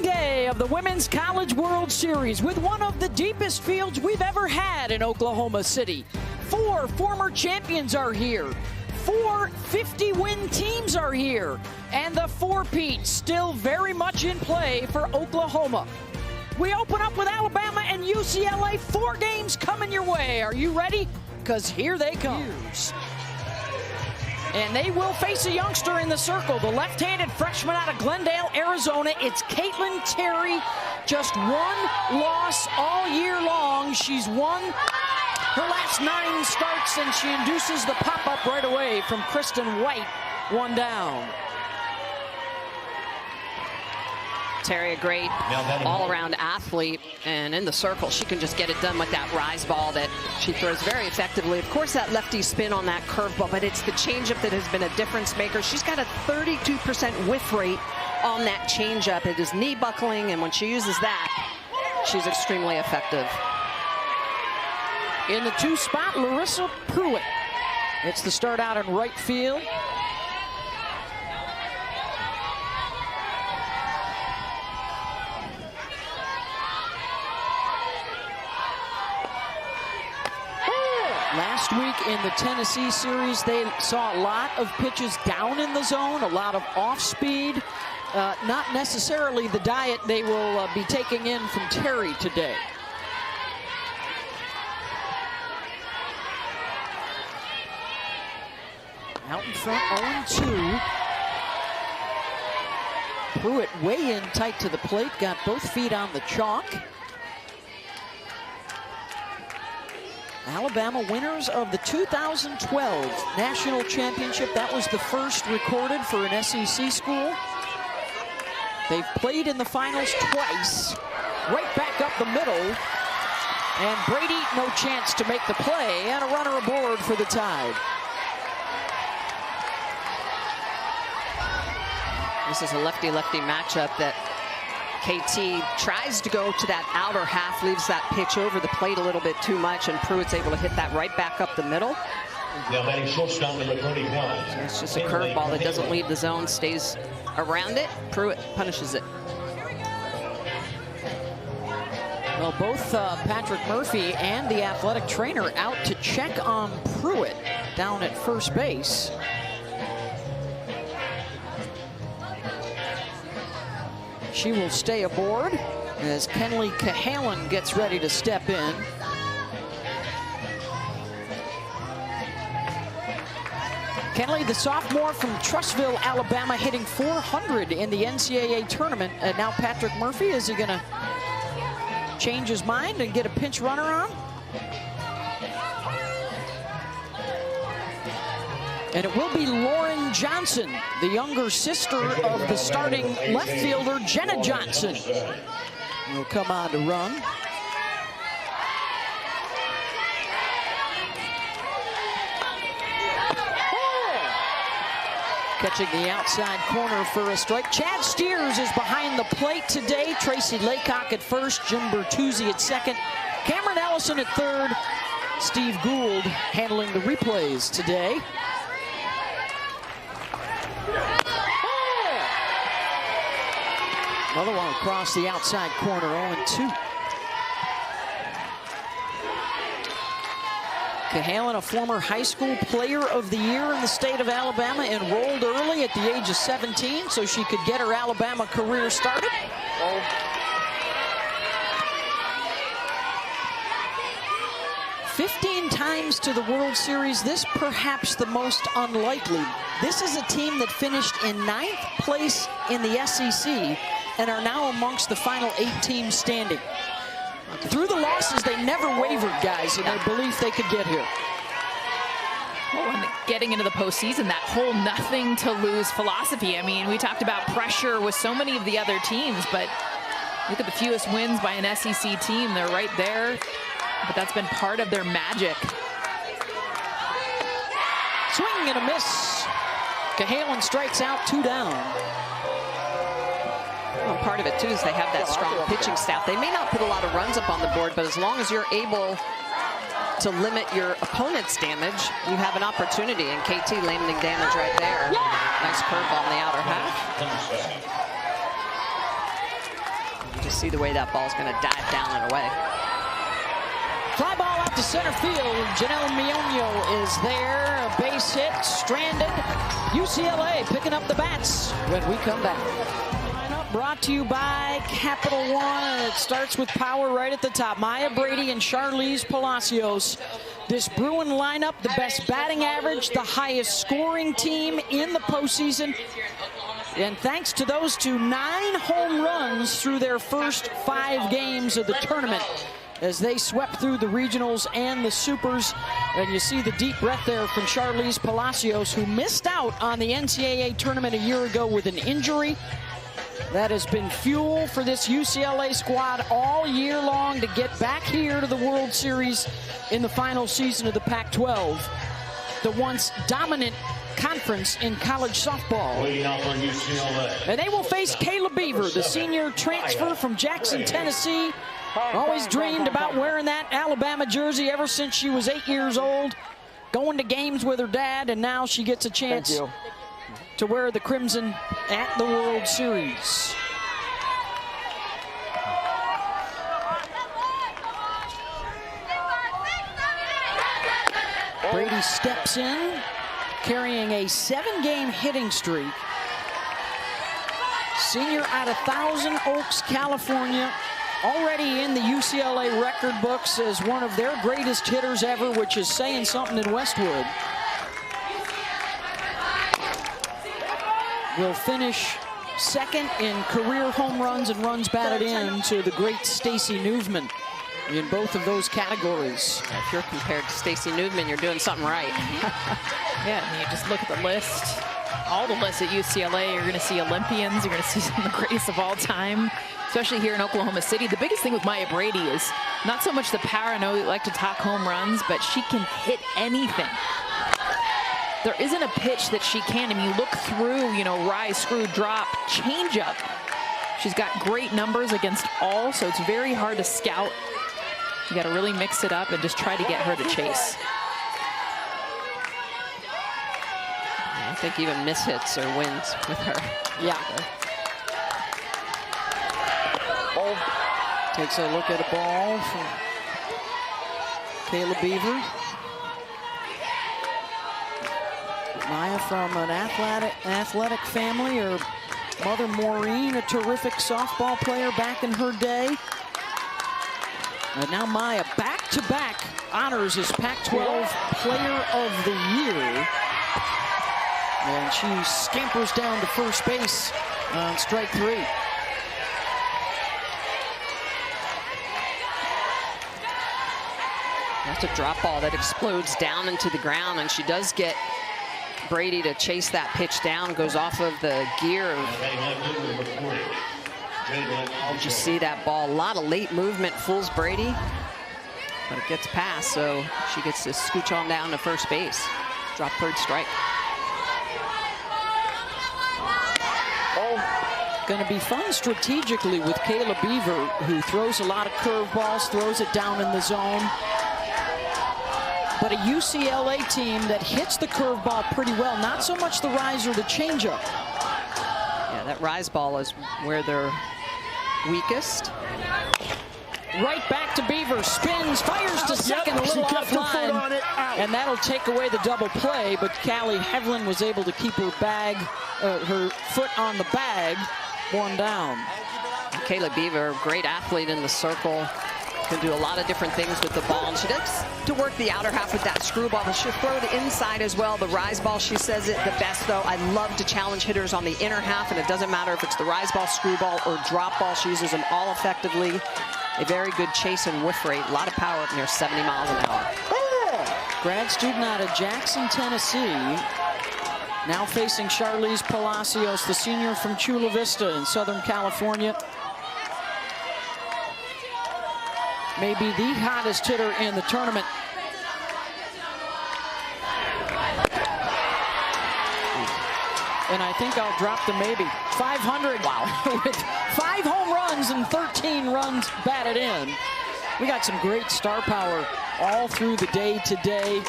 opening day of the Women's College World Series with one of the deepest fields we've ever had in Oklahoma City. 4 former champions are here. 4 50-win teams are here. And the four-peat still very much in play for Oklahoma. We open up with Alabama and UCLA. 4 games coming your way. Are you ready? Because here they come. And they will face a youngster in the circle, the left-handed freshman out of Glendale, Arizona. It's Caitlin Terry. Just 1 loss all year long. She's won her last 9 starts, and she induces the pop-up right away from Kristen White. 1 down. Terry, a great all-around athlete, and in the circle, she can just get it done with that rise ball that she throws very effectively. Of course, that lefty spin on that curveball, but it's the changeup that has been a difference maker. She's got a 32% whiff rate on that changeup. It is knee buckling, and when she uses that, she's extremely effective. In the 2 spot, Larissa Pruitt. It's the start out in right field. Last week in the Tennessee series, they saw a lot of pitches down in the zone, a lot of off-speed. Not necessarily the diet they will be taking in from Terry today. Out in front, 0-2. Pruitt way in tight to the plate, got both feet on the chalk. Alabama winners of the 2012 National Championship. That was the first recorded for an SEC school. They've played in the finals twice. Right back up the middle. And Brady, no chance to make the play, and a runner aboard for the Tide. This is a lefty-lefty matchup that KT tries to go to that outer half, leaves that pitch over the plate a little bit too much, and Pruitt's able to hit that right back up the middle. Now batting shortstop, number 31. So it's just a curveball that doesn't leave the zone, stays around it. Pruitt punishes it. Well, both Patrick Murphy and the athletic trainer out to check on Pruitt down at first base. She will stay aboard as Kenley Cahalan gets ready to step in. Kenley, the sophomore from Trussville, Alabama, hitting .400 in the NCAA tournament. And now Patrick Murphy, is he gonna change his mind and get a pinch runner on? And it will be Lauren Johnson, the younger sister of the starting left fielder, Jenna Johnson, will come on to run. Catching the outside corner for a strike. Chad Steers is behind the plate today. Tracy Laycock at first, Jim Bertuzzi at second, Cameron Ellison at third, Steve Gould handling the replays today. Another one across the outside corner, 0-2. Cahalan, a former high school player of the year in the state of Alabama, enrolled early at the age of 17 so she could get her Alabama career started. 15 times to the World Series, this perhaps the most unlikely. This is a team that finished in 9th place in the SEC and are now amongst the final 8 teams standing. Through the losses, they never wavered, guys, in their belief they could get here. Well, and getting into the postseason, that whole nothing to lose philosophy. I mean, we talked about pressure with so many of the other teams, but look at the fewest wins by an SEC team. They're right there, but that's been part of their magic. Swing and a miss. Cahalan strikes out, 2 down. Well, part of it, too, is they have that strong pitching staff. They may not put a lot of runs up on the board, but as long as you're able to limit your opponent's damage, you have an opportunity, and KT landing damage right there. Nice curveball in the outer half. You see the way that ball's going to dive down and away. Fly ball out to center field. Janelle Mionio is there. A base hit, stranded. UCLA picking up the bats when we come back. Lineup brought to you by Capital One. It starts with power right at the top. Maya Brady and Charlize Palacios. This Bruin lineup, the best batting average, the highest scoring team in the postseason. And thanks to those two, 9 home runs through their first 5 games of the tournament as they swept through the regionals and the supers. And you see the deep breath there from Charlize Palacios, who missed out on the NCAA tournament a year ago with an injury. That has been fuel for this UCLA squad all year long to get back here to the World Series in the final season of the Pac-12, the once dominant conference in college softball. And they will face Kayla Beaver, the senior transfer from Jackson, Tennessee. Always dreamed about wearing that Alabama jersey ever since she was 8 years old, going to games with her dad, and now she gets a chance to wear the crimson at the World Series. Brady steps in, carrying a 7-game hitting streak. Senior out of Thousand Oaks, California, already in the UCLA record books as one of their greatest hitters ever, which is saying something in Westwood. Will finish second in career home runs and runs batted in to the great Stacy Newsman in both of those categories. If you're compared to Stacy Newsman, you're doing something right. Yeah, and you just look at the list, all the lists at UCLA, you're going to see Olympians, you're going to see some of the greatest of all time, especially here in Oklahoma City. The biggest thing with Maya Brady is not so much the power. I know we like to talk home runs, but she can hit anything. There isn't a pitch that she can't. I mean, you look through, you know, rise, screw, drop, changeup. She's got great numbers against all, so it's very hard to scout. You got to really mix it up and just try to get her to chase. I think even mishits or wins with her. Yeah. Takes a look at a ball from Kayla Beaver. Maya from an athletic family. Her mother Maureen, a terrific softball player back in her day. And now Maya back-to-back honors as Pac-12 Player of the Year. And she scampers down to first base on strike 3. That's a drop ball that explodes down into the ground, and she does get Brady to chase that pitch down, goes off of the gear. You see that ball, a lot of late movement, fools Brady, but it gets past, so she gets to scooch on down to first base. Drop third strike. Going to be fun strategically with Kayla Beaver, who throws a lot of curveballs, throws it down in the zone. But a UCLA team that hits the curveball pretty well, not so much the rise or the changeup. Yeah, that rise ball is where they're weakest. Right back to Beaver, spins, fires to second, a little offline, and that'll take away the double play, but Callie Hevlin was able to keep her foot on the bag, 1 down. Kayla Beaver, great athlete in the circle, can do a lot of different things with the ball, and she does to work the outer half with that screwball, but she'll throw the inside as well. The rise ball, she says it the best, though. I love to challenge hitters on the inner half, and it doesn't matter if it's the rise ball, screwball, or drop ball. She uses them all effectively. A very good chase and whiff rate. A lot of power up near 70 miles an hour. Grad student out of Jackson, Tennessee. Now facing Charlize Palacios, the senior from Chula Vista in Southern California. Maybe the hottest hitter in the tournament. And I think I'll drop the maybe. 500. Wow. With 5 home runs and 13 runs batted in. We got some great star power all through the day today.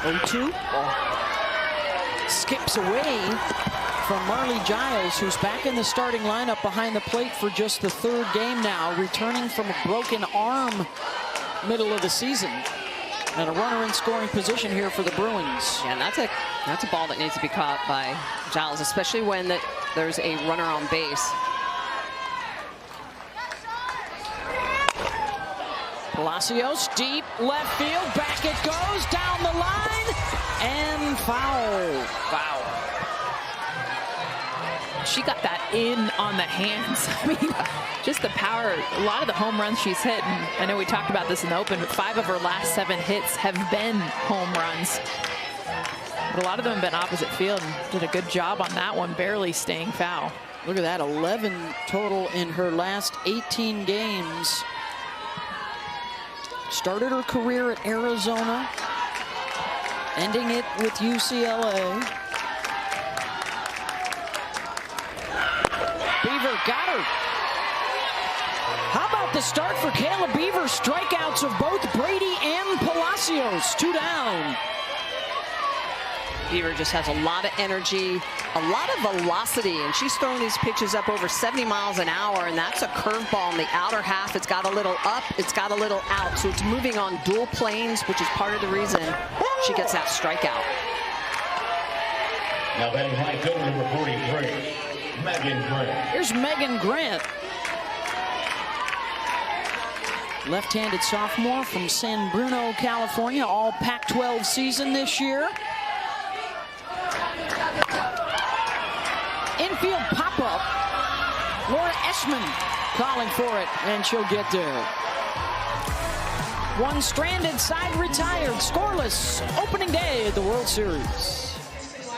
Oh, 2. skips away from Marley Giles, who's back in the starting lineup behind the plate for just the third game now, returning from a broken arm middle of the season. And a runner in scoring position here for the Bruins. Yeah, and that's a ball that needs to be caught by Giles, especially when there's a runner on base. Palacios, deep left field, back it goes, down the line, and foul. Wow. She got that in on the hands. I mean, just the power. A lot of the home runs she's hit, and I know we talked about this in the open, but 5 of her last 7 hits have been home runs. But a lot of them have been opposite field, and did a good job on that one, barely staying foul. Look at that, 11 total in her last 18 games. Started her career at Arizona, ending it with UCLA. Beaver got her. How about the start for Kayla Beaver? Strikeouts of both Brady and Palacios. 2 down. Beaver just has a lot of energy, a lot of velocity, and she's throwing these pitches up over 70 miles an hour, and that's a curveball in the outer half. It's got a little up, it's got a little out, so it's moving on dual planes, which is part of the reason she gets that strikeout. Now batting right field, number 43, Megan Grant. Here's Megan Grant. Left-handed sophomore from San Bruno, California, all Pac-12 season this year. Infield pop-up. Laura Eschman calling for it, and she'll get there. One stranded, side retired, scoreless opening day at the World Series.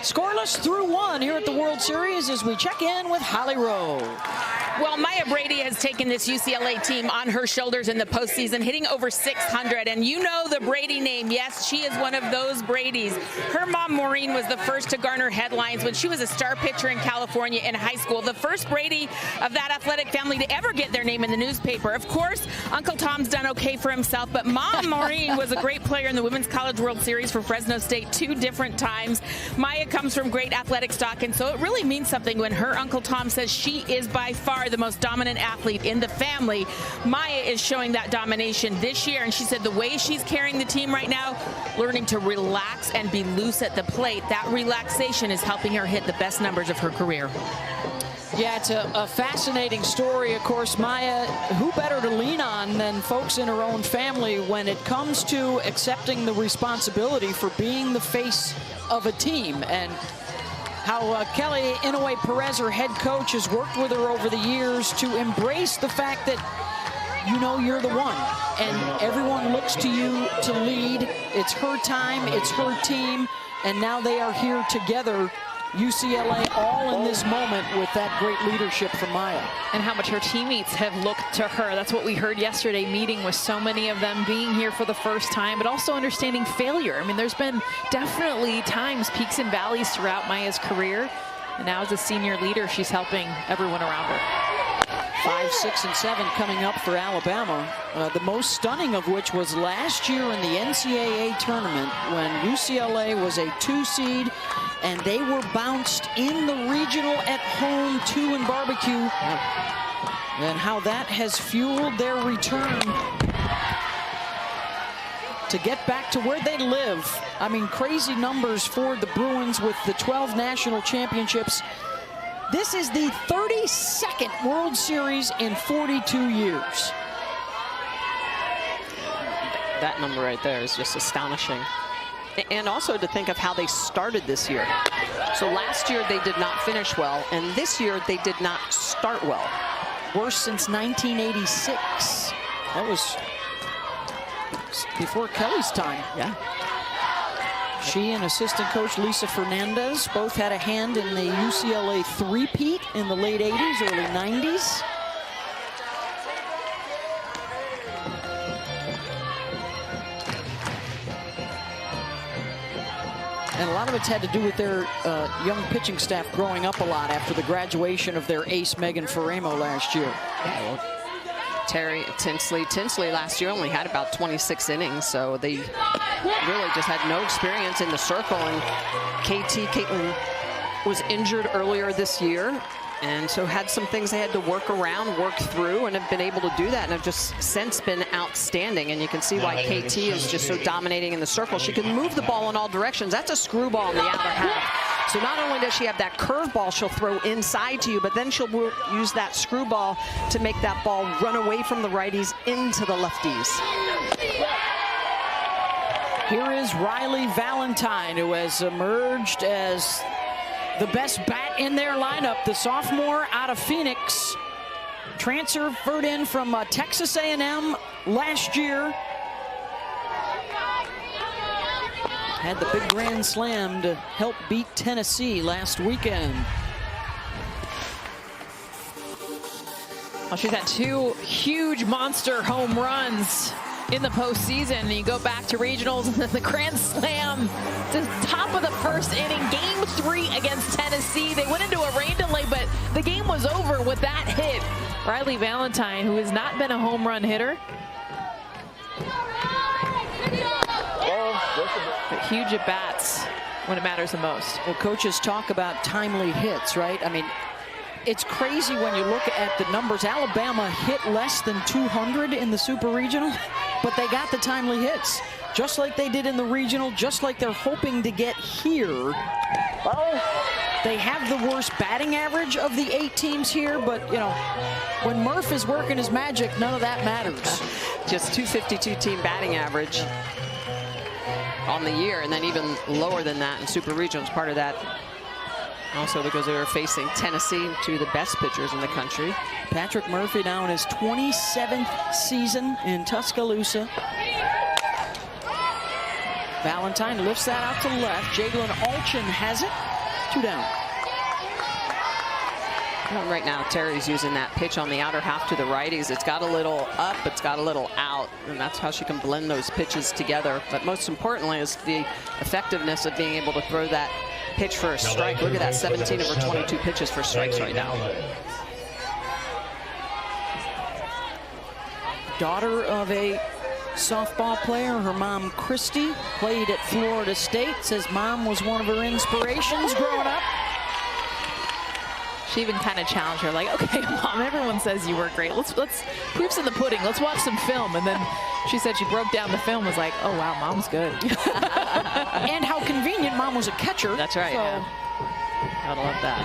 Scoreless through 1 here at the World Series as we check in with Holly Rowe. Well, Maya Brady has taken this UCLA team on her shoulders in the postseason, hitting over 600. And you know the Brady name. Yes, she is one of those Bradys. Her mom, Maureen, was the first to garner headlines when she was a star pitcher in California in high school. The first Brady of that athletic family to ever get their name in the newspaper. Of course, Uncle Tom's done okay for himself, but Mom Maureen was a great player in the Women's College World Series for Fresno State 2 different times. Maya comes from great athletic stock, and so it really means something when her Uncle Tom says she is by far the most dominant athlete in the family. Maya is showing that domination this year, and she said the way she's carrying the team right now, learning to relax and be loose at the plate, that relaxation is helping her hit the best numbers of her career. Yeah, it's a fascinating story. Of course, Maya, who better to lean on than folks in her own family when it comes to accepting the responsibility for being the face of a team, and how Kelly Inouye Perez, her head coach, has worked with her over the years to embrace the fact that, you know, you're the one, and everyone looks to you to lead. It's her time, it's her team, and now they are here together, UCLA, all in this moment with that great leadership from Maya. And how much her teammates have looked to her. That's what we heard yesterday, meeting with so many of them, being here for the first time, but also understanding failure. I mean, there's been definitely times, peaks and valleys throughout Maya's career. And now as a senior leader, she's helping everyone around her. 5, 6, and 7 coming up for Alabama. The most stunning of which was last year in the NCAA tournament when UCLA was a 2 seed and they were bounced in the regional at home 2 in barbecue. And how that has fueled their return to get back to where they live. I mean, crazy numbers for the Bruins with the 12 national championships. This is the 32nd World Series in 42 years. That number right there is just astonishing. And also to think of how they started this year. So last year they did not finish well, and this year they did not start well. Worst since 1986. That was before Kelly's time. Yeah. She and assistant coach Lisa Fernandez both had a hand in the UCLA three-peat in the late 80s, early 90s. And a lot of it's had to do with their young pitching staff growing up a lot after the graduation of their ace, Megan Faremo, last year. Terry Tinsley. Tinsley last year only had about 26 innings, so they really just had no experience in the circle. And Caitlin was injured earlier this year, and so had some things they had to work around, work through, and have been able to do that, and have just since been outstanding. And you can see why KT is just so dominating in the circle. She can move the ball in all directions. That's a screwball in the outer half. So not only does she have that curveball she'll throw inside to you, but then she'll use that screwball to make that ball run away from the righties into the lefties. Here is Riley Valentine, who has emerged as the best bat in their lineup. The sophomore out of Phoenix, transferred in from Texas A&M last year. Had the big grand slam to help beat Tennessee last weekend. Well, she's had 2 huge monster home runs in the postseason. And you go back to regionals and then the grand slam to top of the first inning, game 3 against Tennessee. They went into a rain delay, but the game was over with that hit. Riley Valentine, who has not been a home run hitter, but huge at bats when it matters the most. Well, coaches talk about timely hits, right? I mean, it's crazy when you look at the numbers. Alabama hit less than 200 in the Super Regional, but they got the timely hits, just like they did in the regional, just like they're hoping to get here. They have the worst batting average of the 8 teams here, but, you know, when Murph is working his magic, none of that matters. Just 252 team batting average on the year, and then even lower than that in Super Regionals. Part of that also because they were facing Tennessee, 2 of the best pitchers in the country. Patrick Murphy now in his 27th season in Tuscaloosa. Valentine lifts that out to left. Jalen Alchin has it. 2 down. Well, right now, Terry's using that pitch on the outer half to the righties. It's got a little up, it's got a little out, and that's how she can blend those pitches together. But most importantly is the effectiveness of being able to throw that pitch for a strike. Look at that, 17 of her 22 pitches for strikes right now. Daughter of a softball player, her mom Christy played at Florida State. Says mom was one of her inspirations growing up. She even kind of challenged her, like, okay, Mom, everyone says you were great. Let's proof's in the pudding. Let's watch some film. And then she said she broke down the film, was like, oh, wow, Mom's good. And how convenient, Mom was a catcher. That's right, so. yeah. Gotta love that.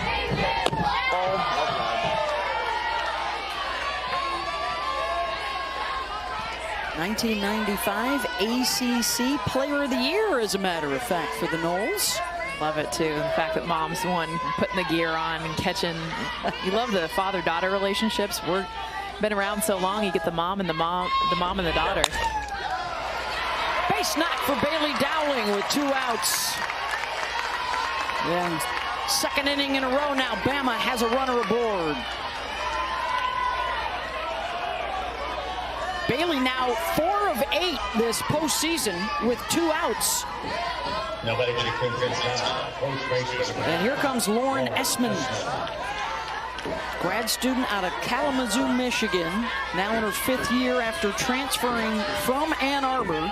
1995 ACC Player of the Year, as a matter of fact, for the Noles. Love it, too. The fact that Mom's the one putting the gear on and catching. You love the father-daughter relationships. We've been around so long, you get the mom and the mom and the daughter. Base knock for Bailey Dowling with 2 outs. And second inning in a row now, Bama has a runner aboard. Bailey now 4 of 8 this postseason with 2 outs. And here comes Lauren Essman, grad student out of Kalamazoo, Michigan, now in her 5th year after transferring from Ann Arbor.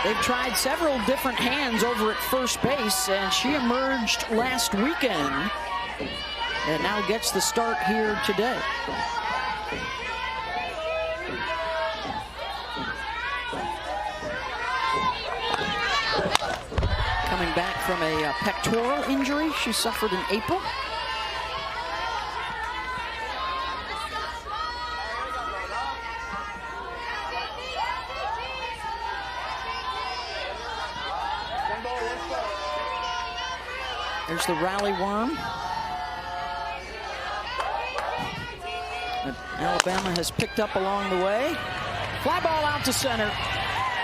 They've tried several different hands over at first base, and she emerged last weekend and now gets the start here today. Coming back from a pectoral injury she suffered in April. There's the rally worm. And Alabama has picked up along the way. Fly ball out to center.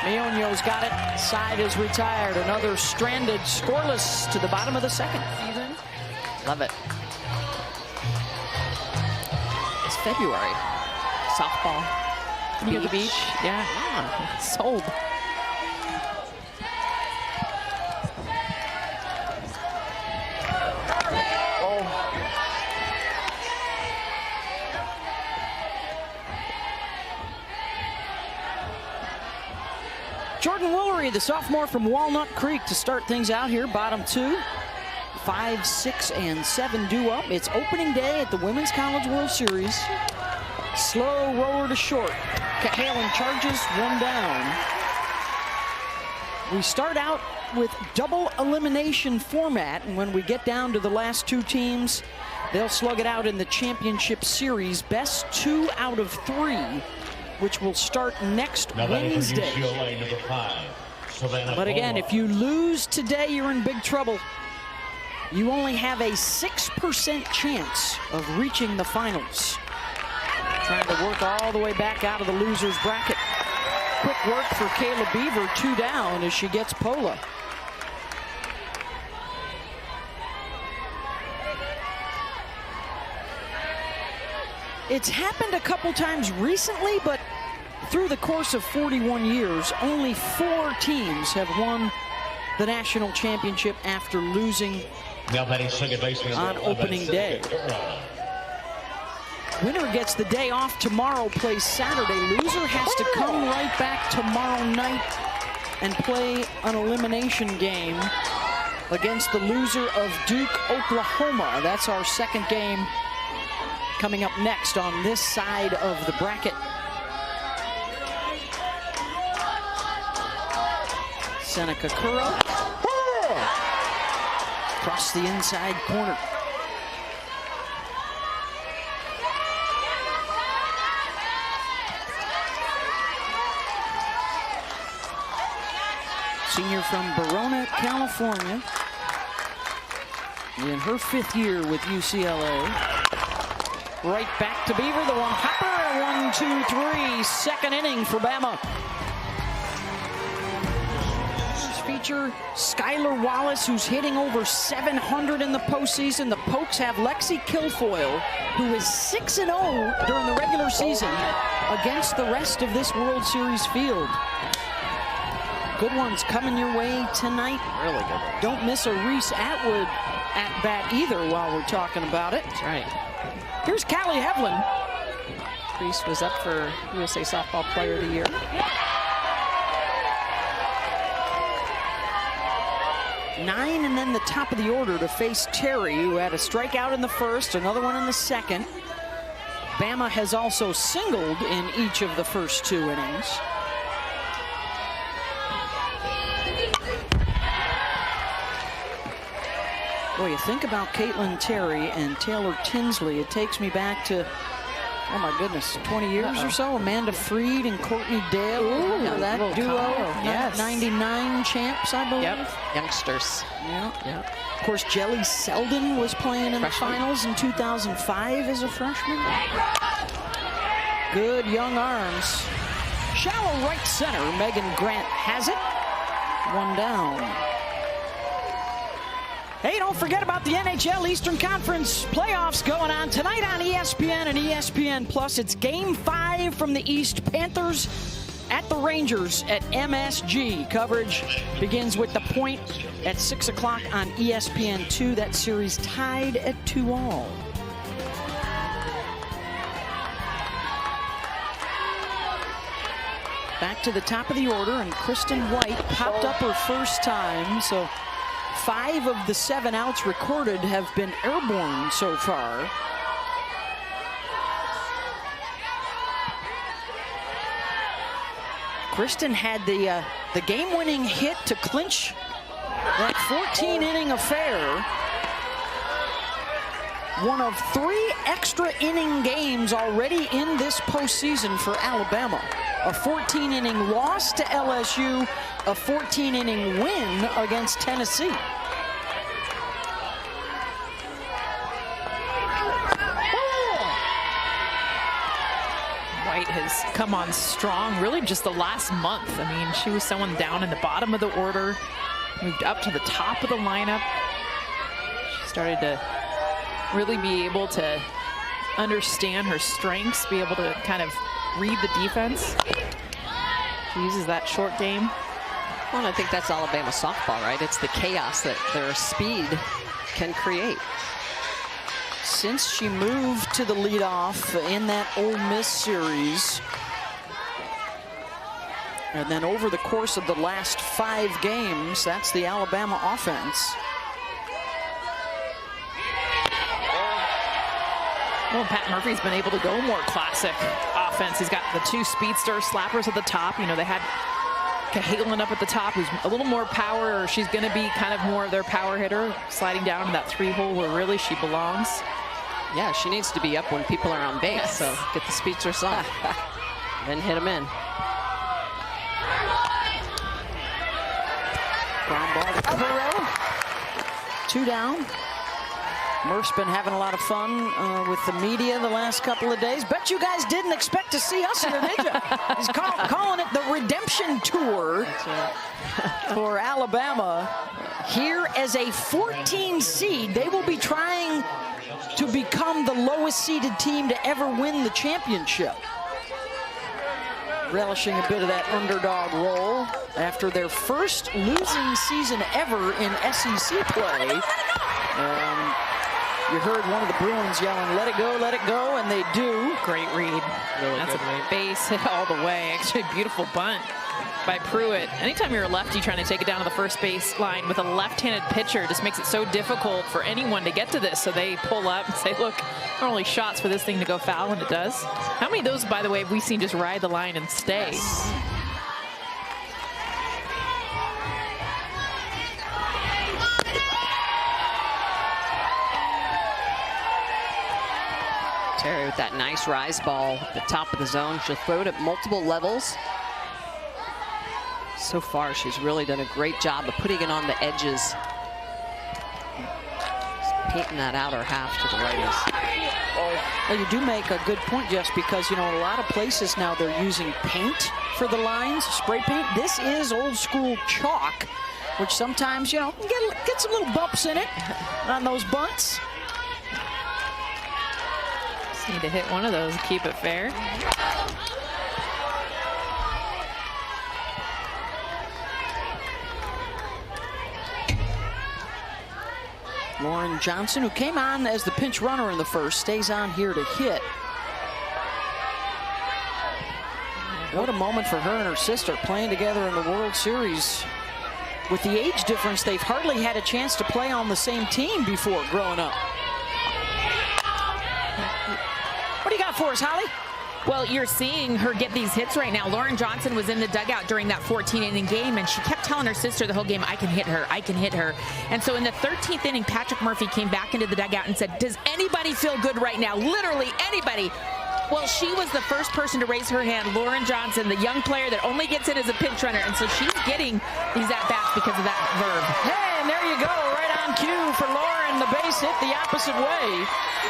Meonio's got it. Side is retired. Another stranded, scoreless to the bottom of the 2nd. Love it. It's February. Softball. Near the beach. Yeah. Sold. the sophomore from Walnut Creek, to start things out here. Bottom two, 5, 6, and 7 due up. It's opening day at the Women's College World Series. Slow roller to short. Cahalan charges, 1 down. We start out with double elimination format, and when we get down to the last 2 teams, they'll slug it out in the championship series. Best 2 out of 3, which will start next Wednesday. UCLA, number 5, but again, if you lose today, you're in big trouble. You only have a 6% chance of reaching the finals. Trying to work all the way back out of the loser's bracket. Quick work for Kayla Beaver, 2 down as she gets Pola. It's happened a couple times recently, but through the course of 41 years, only 4 teams have won the national championship after losing on opening day. Winner gets the day off tomorrow, plays Saturday. Loser has to come right back tomorrow night and play an elimination game against the loser of Duke, Oklahoma. That's our second game coming up next on this side of the bracket. Seneca Curro. Across the inside corner. Senior from Verona, California. In her 5th year with UCLA. Right back to Beaver, the one hopper, 1, 2, 3, second inning for Bama. Feature Skylar Wallace, who's hitting over 700 in the postseason. The Pokes have Lexi Kilfoyle, who is 6-0 during the regular season against the rest of this World Series field. Good ones coming your way tonight. Really good ones. Don't miss a Reese Atwood at bat either while we're talking about it. That's right. Here's Callie Hevlin. Reese was up for USA Softball Player of the Year. Nine, and then the top of the order to face Terry, who had a strikeout in the first, another one in the second. Bama has also singled in each of the first 2 innings. Boy, you think about Caitlin Terry and Taylor Tinsley, it takes me back to, oh my goodness, 20 years or so. Amanda Freed and Courtney Dale. Ooh, that duo. Yes. 99 champs, I believe. Yep. Youngsters. Yeah. Of course, Jelly Selden was playing in the finals in 2005 as a freshman. Good young arms. Shallow right center. Megan Grant has it. 1 down. Hey, don't forget about the NHL Eastern Conference playoffs going on tonight on ESPN and ESPN Plus. It's Game 5 from the East. Panthers at the Rangers at MSG. Coverage begins with The Point at 6 o'clock on ESPN2. That series tied at 2-2. Back to the top of the order, and Kristen White popped up her first time, so 5 of the 7 outs recorded have been airborne so far. Kristen had the game-winning hit to clinch that 14-inning affair. One of 3 extra inning games already in this postseason for Alabama. A 14-inning loss to LSU, a 14-inning win against Tennessee. White has come on strong really just the last month. I mean, she was someone down in the bottom of the order, moved up to the top of the lineup. She started to really be able to understand her strengths, be able to kind of read the defense. She uses that short game. Well, and I think that's Alabama softball, right? It's the chaos that their speed can create. Since she moved to the leadoff in that Ole Miss series, And then over the course of the last 5 games, that's the Alabama offense. Well, Pat Murphy's been able to go more classic offense. He's got the 2 speedster slappers at the top. You know, they had Cahalan up at the top, who's a little more power, or she's going to be kind of more of their power hitter, sliding down in that 3-hole where really she belongs. Yeah, she needs to be up when people are on base, yes. So get the speedsters on, then hit them in. Ground ball to Carrell. 2 down. Murph's been having a lot of fun with the media the last couple of days. Bet you guys didn't expect to see us here, did you? He's calling it the redemption tour for Alabama. Here as a 14 seed, they will be trying to become the lowest seeded team to ever win the championship. Relishing a bit of that underdog role after their first losing season ever in SEC play. You heard one of the Bruins yelling, let it go, and they do. Great read. Really That's a base hit all the way. Actually, beautiful bunt by Pruitt. Anytime you're a lefty trying to take it down to the first base line with a left-handed pitcher, just makes it so difficult for anyone to get to this. So they pull up and say, look, there are only shots for this thing to go foul, and it does. How many of those, by the way, have we seen just ride the line and stay? Yes. Terry with that nice rise ball at the top of the zone. She'll throw it at multiple levels. So far, she's really done a great job of putting it on the edges. Just painting that outer half to the righties. Well, you do make a good point, Jess, because, you know, in a lot of places now they're using paint for the lines, spray paint. This is old school chalk, which sometimes, you know, get some little bumps in it on those bunts. Need to hit one of those and keep it fair. Lauren Johnson, who came on as the pinch runner in the first, stays on here to hit. What a moment for her and her sister playing together in the World Series. With the age difference, they've hardly had a chance to play on the same team before growing up. What do you got for us, Holly? Well, you're seeing her get these hits right now. Lauren Johnson was in the dugout during that 14-inning game, and she kept telling her sister the whole game, I can hit her, I can hit her. And so in the 13th inning, Patrick Murphy came back into the dugout and said, does anybody feel good right now? Literally anybody. Well, she was the first person to raise her hand, Lauren Johnson, the young player that only gets in as a pinch runner. And so she's getting these at-bats because of that verb. Hey, and there you go, right on cue for Lauren. The base hit the opposite way.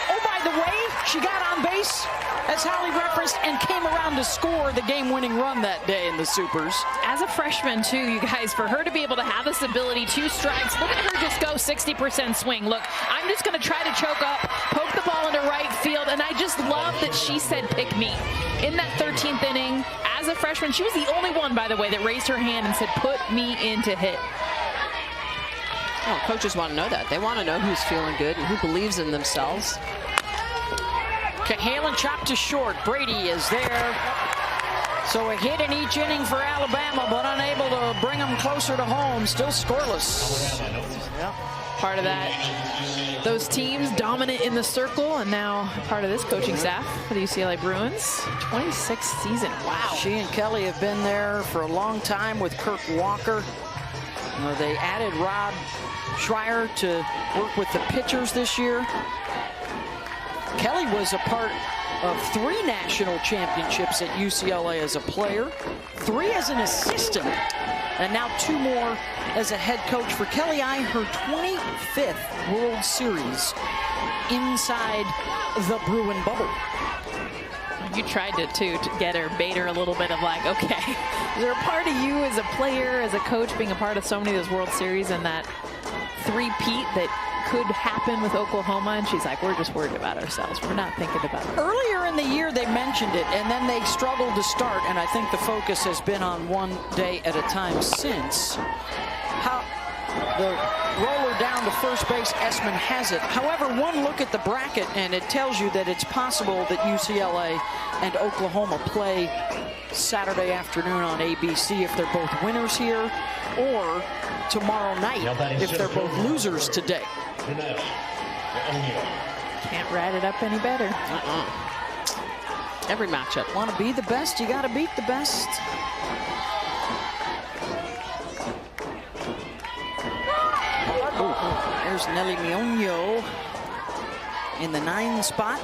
Oh, by the way, she got on base, as Holly referenced, and came around to score the game-winning run that day in the Supers. As a freshman, too, you guys, for her to be able to have this ability, 2 strikes, look at her just go 60% swing. Look, I'm just going to try to choke up, poke the ball into right field, and I just love that she said pick me. In that 13th inning, as a freshman, she was the only one, by the way, that raised her hand and said, put me in to hit. Well, coaches want to know that. They want to know who's feeling good and who believes in themselves. Cahalan chopped to short. Brady is there. So a hit in each inning for Alabama, but unable to bring them closer to home. Still scoreless. Yep. Part of that. Those teams dominant in the circle, and now part of this coaching staff for the UCLA Bruins. 26th season. Wow. She and Kelly have been there for a long time with Kirk Walker. They added Rob Schreier to work with the pitchers this year. Kelly was a part of 3 national championships at UCLA as a player, 3 as an assistant, and now 2 more as a head coach. For Kelly I, her 25th World Series inside the Bruin bubble. You tried to get her, bait her a little bit of like, okay, is there a part of you as a player, as a coach, being a part of so many of those World Series and that three-peat that could happen with Oklahoma? And she's like, we're just worried about ourselves. We're not thinking about it. Earlier in the year, they mentioned it, and then they struggled to start, and I think the focus has been on one day at a time since. How the roller down to first base, Essman has it. However, one look at the bracket, and it tells you that it's possible that UCLA and Oklahoma play Saturday afternoon on ABC if they're both winners here, or tomorrow night if they're both losers today. Can't write it up any better. Every matchup. Want to be the best, you got to beat the best. Oh, there's Nelly Mionyo in the 9 spot.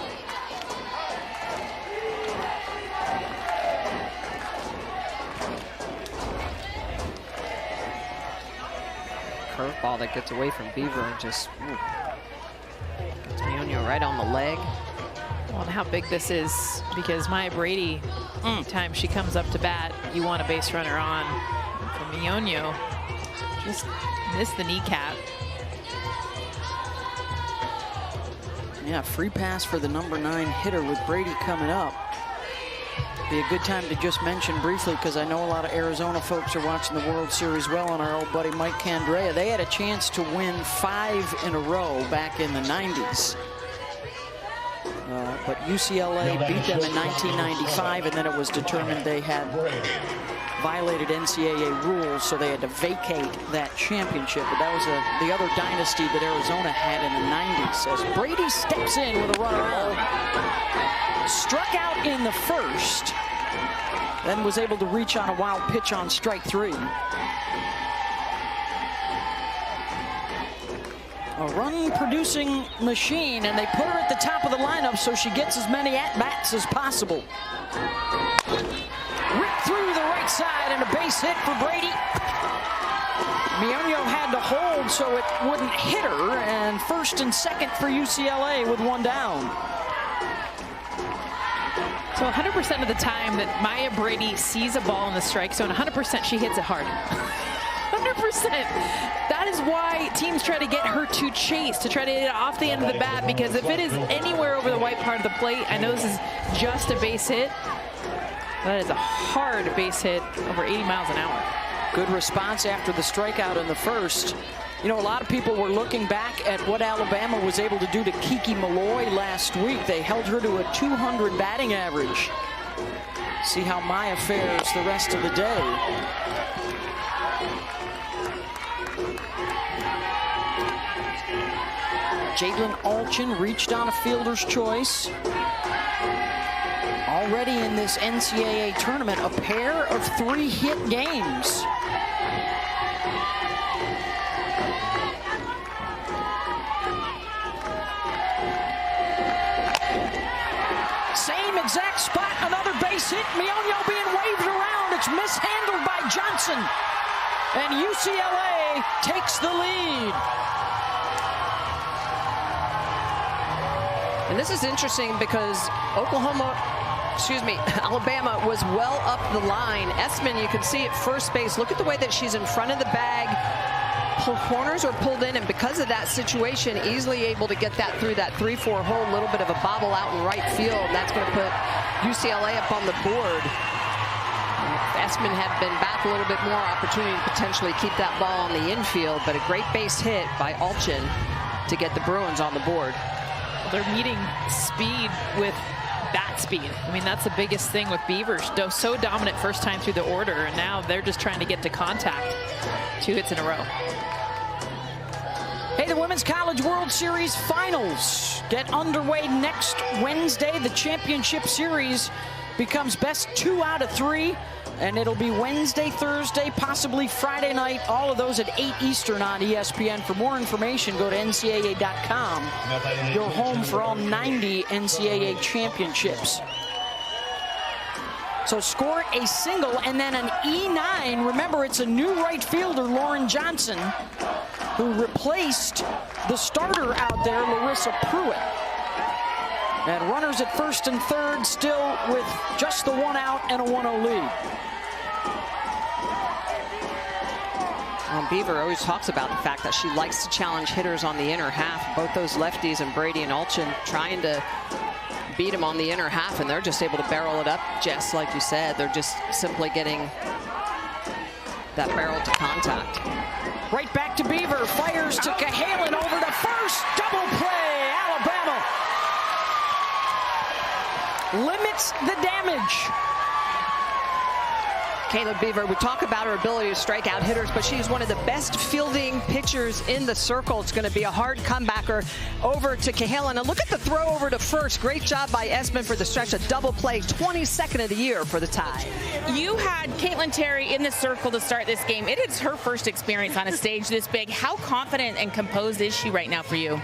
Curveball that gets away from Beaver and just gets Mionyo right on the leg. Well, and how big this is, because Maya Brady, anytime she comes up to bat, you want a base runner on. For Mionyo, just missed the kneecap. Yeah, free pass for the number 9 hitter with Brady coming up. Be a good time to just mention briefly, because I know a lot of Arizona folks are watching the World Series well, and our old buddy Mike Candrea. They had a chance to win 5 in a row back in the 90s. But UCLA beat them in 1995, and then it was determined they had violated NCAA rules, so they had to vacate that championship. But that was the other dynasty that Arizona had in the 90s. As Brady steps in with a runaround. Struck out in the first, then was able to reach on a wild pitch on strike 3. A run-producing machine, and they put her at the top of the lineup so she gets as many at-bats as possible. Ripped through the right side, and a base hit for Brady. Mionyo had to hold so it wouldn't hit her, and first and second for UCLA with 1 down. So 100% of the time that Maya Brady sees a ball in the strike zone, 100% she hits it hard. 100%. That is why teams try to get her to chase, to try to hit it off the end of the bat, because if it is anywhere over the white part of the plate, I know this is just a base hit, that is a hard base hit over 80 miles an hour. Good response after the strikeout in the first. You know, a lot of people were looking back at what Alabama was able to do to Kiki Malloy last week. They held her to a 200 batting average. See how Maya fares the rest of the day. Jalen Alchin reached on a fielder's choice. Already in this NCAA tournament, a pair of 3-hit games. Same exact spot, another base hit. Mionyo being waved around. It's mishandled by Johnson. And UCLA takes the lead. And this is interesting because Alabama was well up the line. Essman, you can see at first base. Look at the way that she's in front of the bag. Corners are pulled in, and because of that situation, easily able to get that through that 3-4 hole. A little bit of a bobble out in right field. That's going to put UCLA up on the board. Essman had been back a little bit more, opportunity to potentially keep that ball on the infield, but a great base hit by Alchin to get the Bruins on the board. They're meeting speed with bat speed. I mean, that's the biggest thing with Beavers. So dominant first time through the order, and now they're just trying to get to contact. 2 hits in a row. Hey, the Women's College World Series Finals get underway next Wednesday. The championship series becomes best 2 out of 3. And it'll be Wednesday, Thursday, possibly Friday night. All of those at 8 Eastern on ESPN. For more information, go to NCAA.com. Your home for all 90 NCAA championships. So score a single and then an E9. Remember, it's a new right fielder, Lauren Johnson, who replaced the starter out there, Larissa Pruitt. And runners at first and third, still with just the 1 out and a 1-0 lead. Beaver always talks about the fact that she likes to challenge hitters on the inner half. Both those lefties, and Brady and Alchin, trying to beat them on the inner half, and they're just able to barrel it up. Jess, like you said, they're just simply getting that barrel to contact. Right back to Beaver. Fires to Cahalan over to first. Double play. Alabama limits the damage. Kayla Beaver, we talk about her ability to strike out hitters, but she's one of the best fielding pitchers in the circle. It's going to be a hard comebacker over to Cahalan. And look at the throw over to first. Great job by Esmond for the stretch. A double play, 22nd of the year for the tie. You had Caitlin Terry in the circle to start this game. It is her first experience on a stage this big. How confident and composed is she right now for you?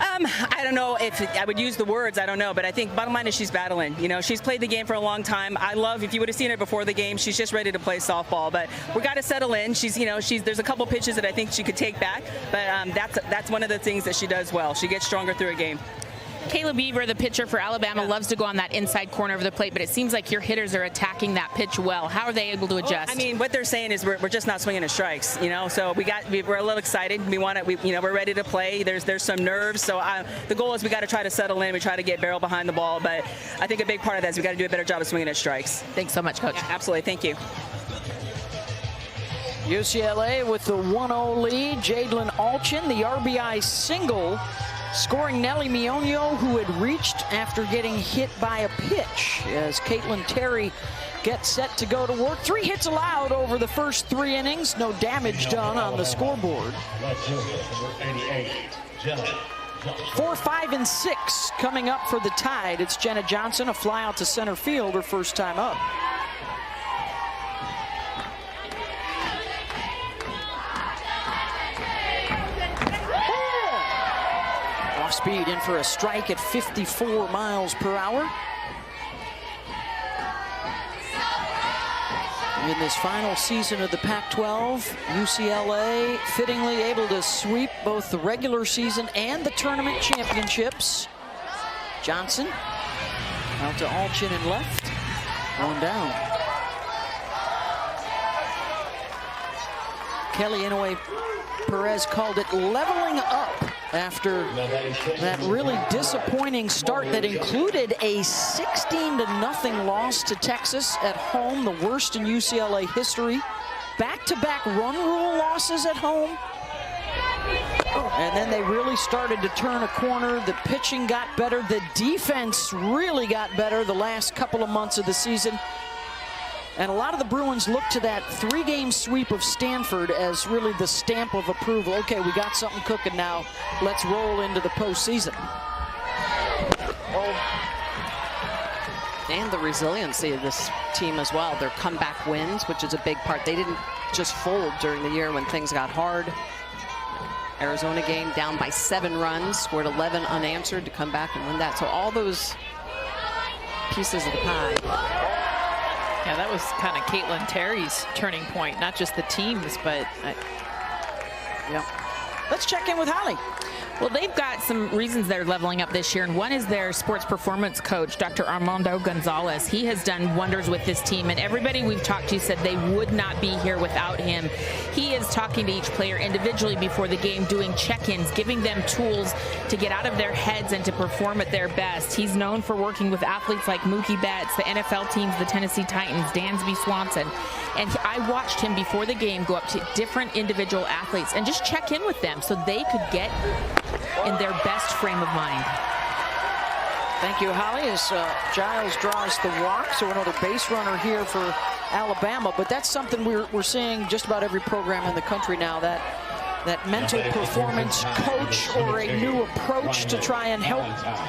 I don't know if I would use the words, I don't know, but I think bottom line is she's battling. You know, she's played the game for a long time. I love, if you would have seen her before the game, she's just ready to play softball, but we got to settle in. She's, you know, there's a couple pitches that I think she could take back, but that's one of the things that she does well. She gets stronger through a game. Kayla Beaver, the pitcher for Alabama, loves to go on that inside corner of the plate, but it seems like your hitters are attacking that pitch well. How are they able to adjust? I mean, what they're saying is we're just not swinging at strikes, you know. So we're a little excited. We're ready to play. There's some nerves. So the goal is we got to try to settle in. We try to get barrel behind the ball, but I think a big part of that is we got to do a better job of swinging at strikes. Thanks so much, Coach. Yeah, absolutely. Thank you. UCLA with the 1-0 lead. Jadlyn Alchin, the RBI single, scoring Nelly Mionio, who had reached after getting hit by a pitch, as Caitlin Terry gets set to go to work. 3 hits allowed over the first 3 innings. No damage done on the scoreboard. 4, 5, and 6 coming up for the Tide. It's Jenna Johnson, a fly out to center field, her first time up. Speed in for a strike at 54 miles per hour. In this final season of the Pac-12, UCLA fittingly able to sweep both the regular season and the tournament championships. Johnson out to Alchin and left. 1 down. Kelly Inouye Perez called it leveling up after that really disappointing start that included a 16-0 loss to Texas at home, the worst in UCLA history. Back-to-back run rule losses at home. And then they really started to turn a corner. The pitching got better. The defense really got better the last couple of months of the season. And a lot of the Bruins look to that 3-game sweep of Stanford as really the stamp of approval. Okay, we got something cooking now. Let's roll into the postseason. And the resiliency of this team as well. Their comeback wins, which is a big part. They didn't just fold during the year when things got hard. Arizona game down by 7 runs, scored 11 unanswered to come back and win that. So all those pieces of the pie. Yeah, that was kind of Caitlin Terry's turning point, not just the teams, but yeah. Let's check in with Holly. Well, they've got some reasons they're leveling up this year, and one is their sports performance coach, Dr. Armando Gonzalez. He has done wonders with this team, and everybody we've talked to said they would not be here without him. He is talking to each player individually before the game, doing check-ins, giving them tools to get out of their heads and to perform at their best. He's known for working with athletes like Mookie Betts, the NFL teams, the Tennessee Titans, Dansby Swanson. And I watched him before the game go up to different individual athletes and just check in with them so they could get in their best frame of mind. Thank you, Holly, as Giles draws the walk. So another base runner here for Alabama. But that's something we're seeing just about every program in the country now, that mental performance coach or a new approach to try and help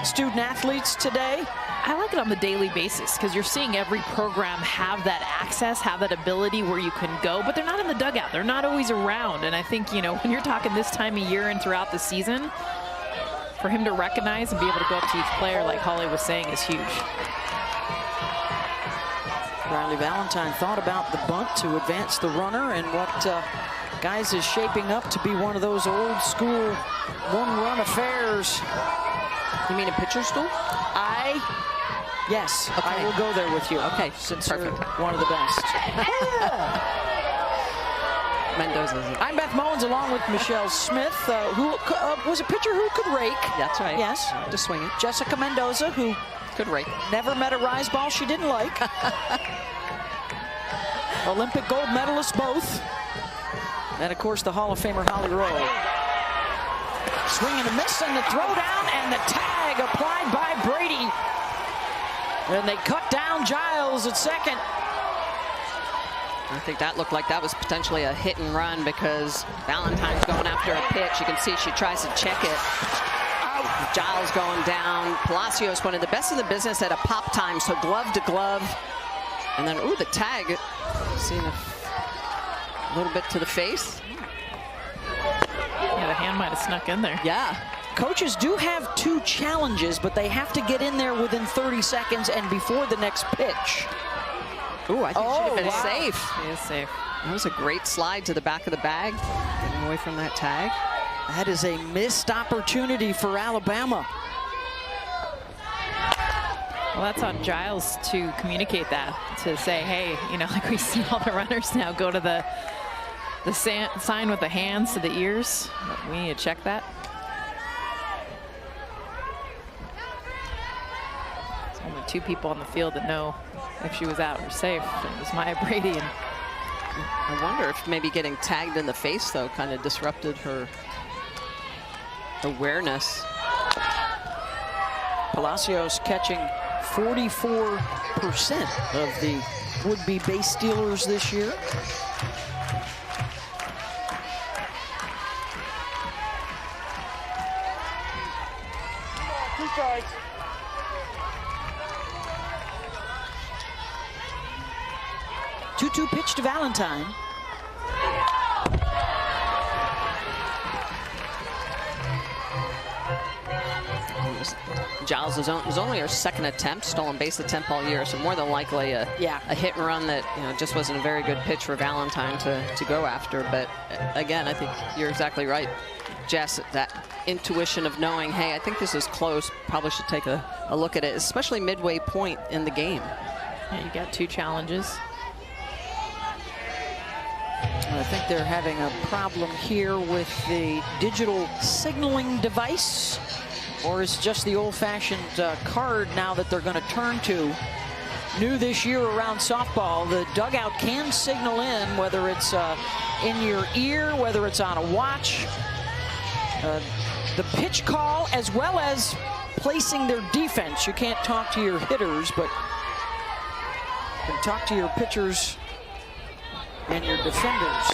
student athletes today. I like it on the daily basis because you're seeing every program have that access, have that ability where you can go, but they're not in the dugout. They're not always around. And I think, you know, when you're talking this time of year and throughout the season, for him to recognize and be able to go up to each player, like Holly was saying, is huge. Riley Valentine thought about the bunt to advance the runner, and what guys is shaping up to be one of those old school one-run affairs. You mean a pitcher's duel? Yes, okay. I will go there with you. Okay, since perfect. You're one of the best. Mendoza. I'm Beth Mullins along with Michelle Smith, who was a pitcher who could rake. That's right. Yes. To swing it. Jessica Mendoza, who could rake. Never met a rise ball she didn't like. Olympic gold medalists both. And of course the Hall of Famer Holly Rowe. Swing and a miss, and the throw down, and the tag applied by Brady. And they cut down Giles at second. I think that looked like that was potentially a hit and run because Valentine's going after a pitch. You can see she tries to check it. Giles going down. Palacios, one of the best in the business at a pop time, so glove to glove. And then, ooh, the tag. Seeing a little bit to the face. Yeah, the hand might have snuck in there. Yeah. Coaches do have 2 challenges, but they have to get in there within 30 seconds and before the next pitch. Ooh, I think she should have been safe. She is safe. That was a great slide to the back of the bag, getting away from that tag. That is a missed opportunity for Alabama. Well, that's on Giles to communicate that, to say, hey, you know, like we see all the runners now go to the sign with the hands to the ears. We need to check that. There's only 2 people on the field that know if she was out or safe. It was Maya Brady. And I wonder if maybe getting tagged in the face, though, kind of disrupted her awareness. Palacios catching 44% of the would-be base stealers this year. Guys. 2-2 pitch to Valentine. Giles was only her 2nd attempt, stolen base attempt all year, so more than likely a hit and run that, you know, just wasn't a very good pitch for Valentine to go after. But again, I think you're exactly right, Jess. That intuition of knowing, hey, I think this is close, probably should take a look at it, especially midway point in the game. yeah, you got 2 challenges. I think they're having a problem here with the digital signaling device, or is it just the old-fashioned card now that they're going to turn to? New this year around softball, the dugout can signal in, whether it's in your ear, whether it's on a watch, the pitch call, as well as placing their defense. You can't talk to your hitters, but you can talk to your pitchers and your defenders.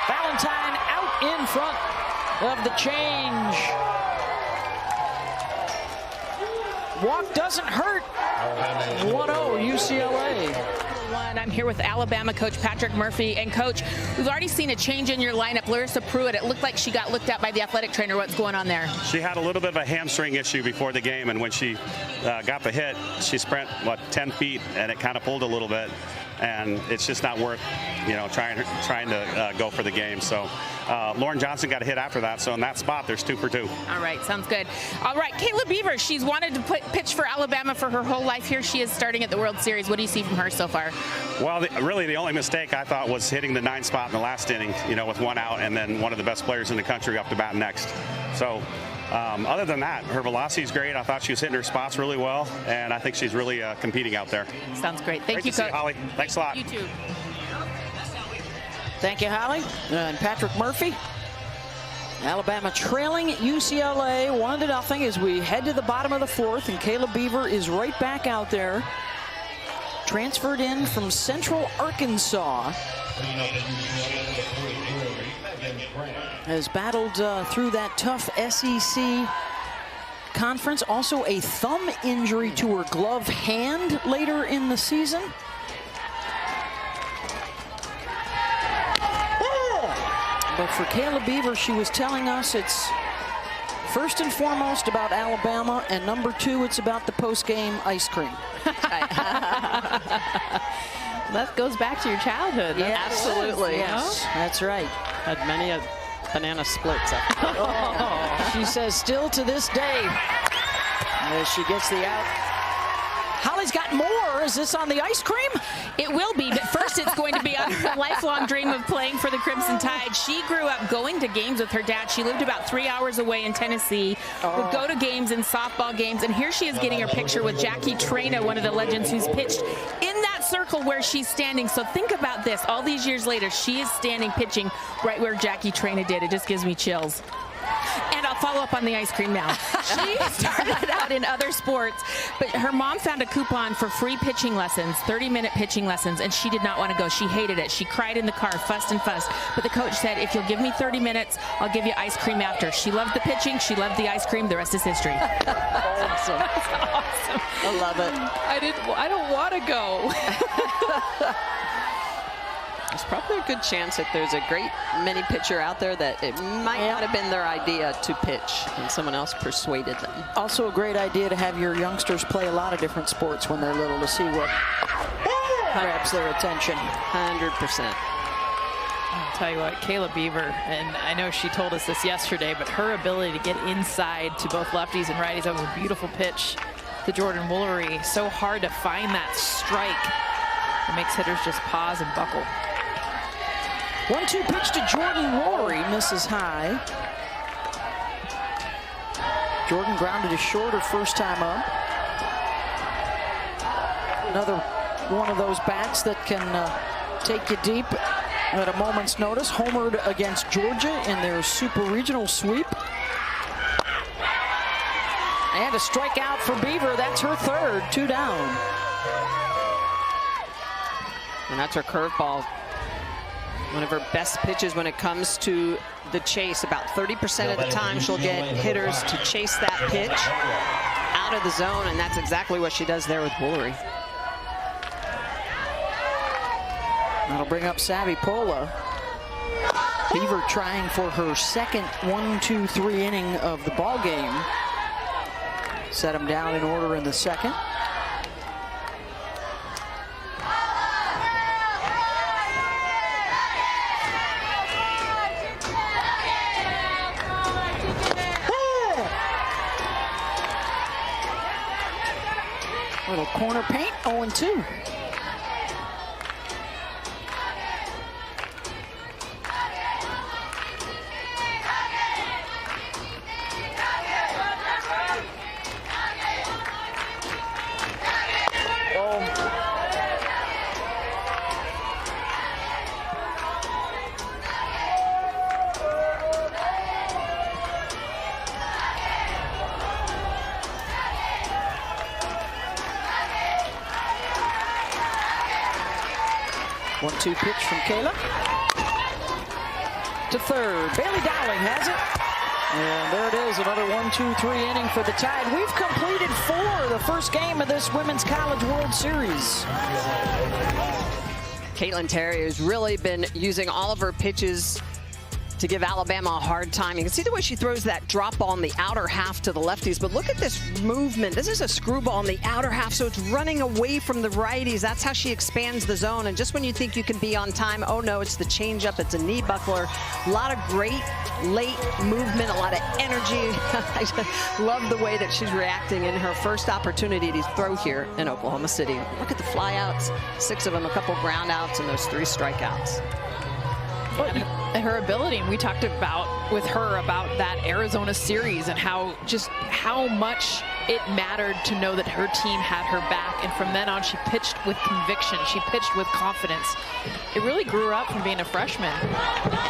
Valentine out in front of the change. Walk doesn't hurt. 1-0 UCLA. I'm here with Alabama coach Patrick Murphy. And coach, we've already seen a change in your lineup. Larissa Pruitt, it looked like she got looked at by the athletic trainer. What's going on there? She had a little bit of a hamstring issue before the game, and when she got the hit, she sprint 10 feet, and it kind of pulled a little bit, and it's just not worth, you know, trying to go for the game. So Lauren Johnson got a hit after that, so in that spot there's 2 for 2. All right, sounds good. All right, Kayla Beaver, she's wanted to pitch for Alabama for her whole life. Here she is starting at the World Series. What do you see from her so far? Well, really the only mistake I thought was hitting the 9th spot in the last inning, you know, with 1 out, and then one of the best players in the country up to bat next. So other than that, her velocity is great. I thought she was hitting her spots really well, and I think she's really competing out there. Sounds great. Thank you, Great to see Coach. you, Holly. Thanks a lot. You too. Thank you, Holly. And Patrick Murphy. Alabama trailing UCLA 1-0 as we head to the bottom of the 4th, and Kayla Beaver is right back out there. Transferred in from Central Arkansas. Has battled through that tough SEC conference. Also a thumb injury to her glove hand later in the season. But for Kayla Beaver, she was telling us it's first and foremost about Alabama, and number 2, it's about the post-game ice cream. That goes back to your childhood. Yeah, absolutely. Yes, that's right. Had many a banana splits. She says still to this day, as she gets the out. Holly's got more. Is this on the ice cream? It will be, but first it's going to be on her lifelong dream of playing for the Crimson Tide. She grew up going to games with her dad. She lived about 3 hours away in Tennessee, would go to games and softball games, and here she is getting her picture with Jackie Traina, one of the legends who's pitched in that circle where she's standing. So think about this. All these years later, she is standing pitching right where Jackie Traina did. It just gives me chills. And I'll follow up on the ice cream now. She started out in other sports, but her mom found a coupon for free pitching lessons, 30-minute pitching lessons, and she did not want to go. She hated it. She cried in the car, fussed and fussed. But the coach said, if you'll give me 30 minutes, I'll give you ice cream after. She loved the pitching. She loved the ice cream. The rest is history. Awesome. That's awesome. I love it. I don't want to go. There's probably a good chance that there's a great mini pitcher out there that it might not have been their idea to pitch, and someone else persuaded them. Also a great idea to have your youngsters play a lot of different sports when they're little to see what grabs their attention. 100%. I'll tell you what, Kayla Beaver, and I know she told us this yesterday, but her ability to get inside to both lefties and righties, that was a beautiful pitch to Jordan Woolery. So hard to find that strike. It makes hitters just pause and buckle. 1-2 pitch to Jordan Woolery, misses high. Jordan grounded to short her first time up. Another one of those bats that can take you deep at a moment's notice. Homered against Georgia in their super regional sweep. And a strikeout for Beaver. That's her third, 2 down. And that's her curveball. One of her best pitches when it comes to the chase. About 30% of the time she'll get hitters to chase that pitch out of the zone, and that's exactly what she does there with Woolery. That'll bring up Savvy Pola. Beaver trying for her second 1-2-3 inning of the ball game. Set them down in order in the second. Little corner paint, 0-2. One-two pitch from Kayla. To third. Bailey Dowling has it. And there it is, another 1-2-3 inning for the Tide. We've completed 4, the first game of this Women's College World Series. Caitlin Terry has really been using all of her pitches to give Alabama a hard time. You can see the way she throws that drop ball in the outer half to the lefties, but look at this movement. This is a screwball in the outer half, so it's running away from the righties. That's how she expands the zone, and just when you think you can be on time, oh no, it's the changeup, it's a knee buckler. A lot of great late movement, a lot of energy. I love the way that she's reacting in her first opportunity to throw here in Oklahoma City. Look at the flyouts, 6 of them, a couple ground outs, and those 3 strikeouts. And her ability, and we talked about with her about that Arizona series and how much it mattered to know that her team had her back, and from then on she pitched with conviction, she pitched with confidence. It really grew her up from being a freshman.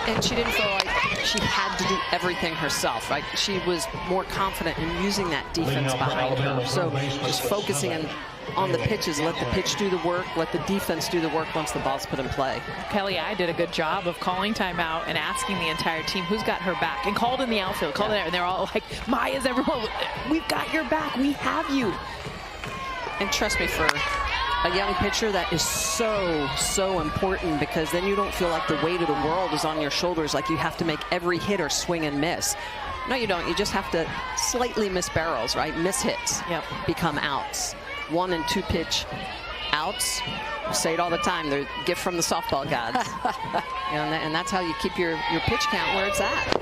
And she didn't feel like she had to do everything herself, right? She was more confident in using that defense behind her. So just focusing on the pitches, let the pitch do the work, let the defense do the work once the ball's put in play. Kelly I did a good job of calling timeout and asking the entire team who's got her back, and called in the outfield, called in there, and they're all like, Maya's everyone, we've got your back, we have you. And trust me, for a young pitcher, that is so important, because then you don't feel like the weight of the world is on your shoulders, like you have to make every hitter swing and miss. No, you don't. You just have to slightly miss barrels, right? Miss hits become outs. 1- and 2 pitch outs. I say it all the time. They're a gift from the softball gods. And that's how you keep your pitch count where it's at.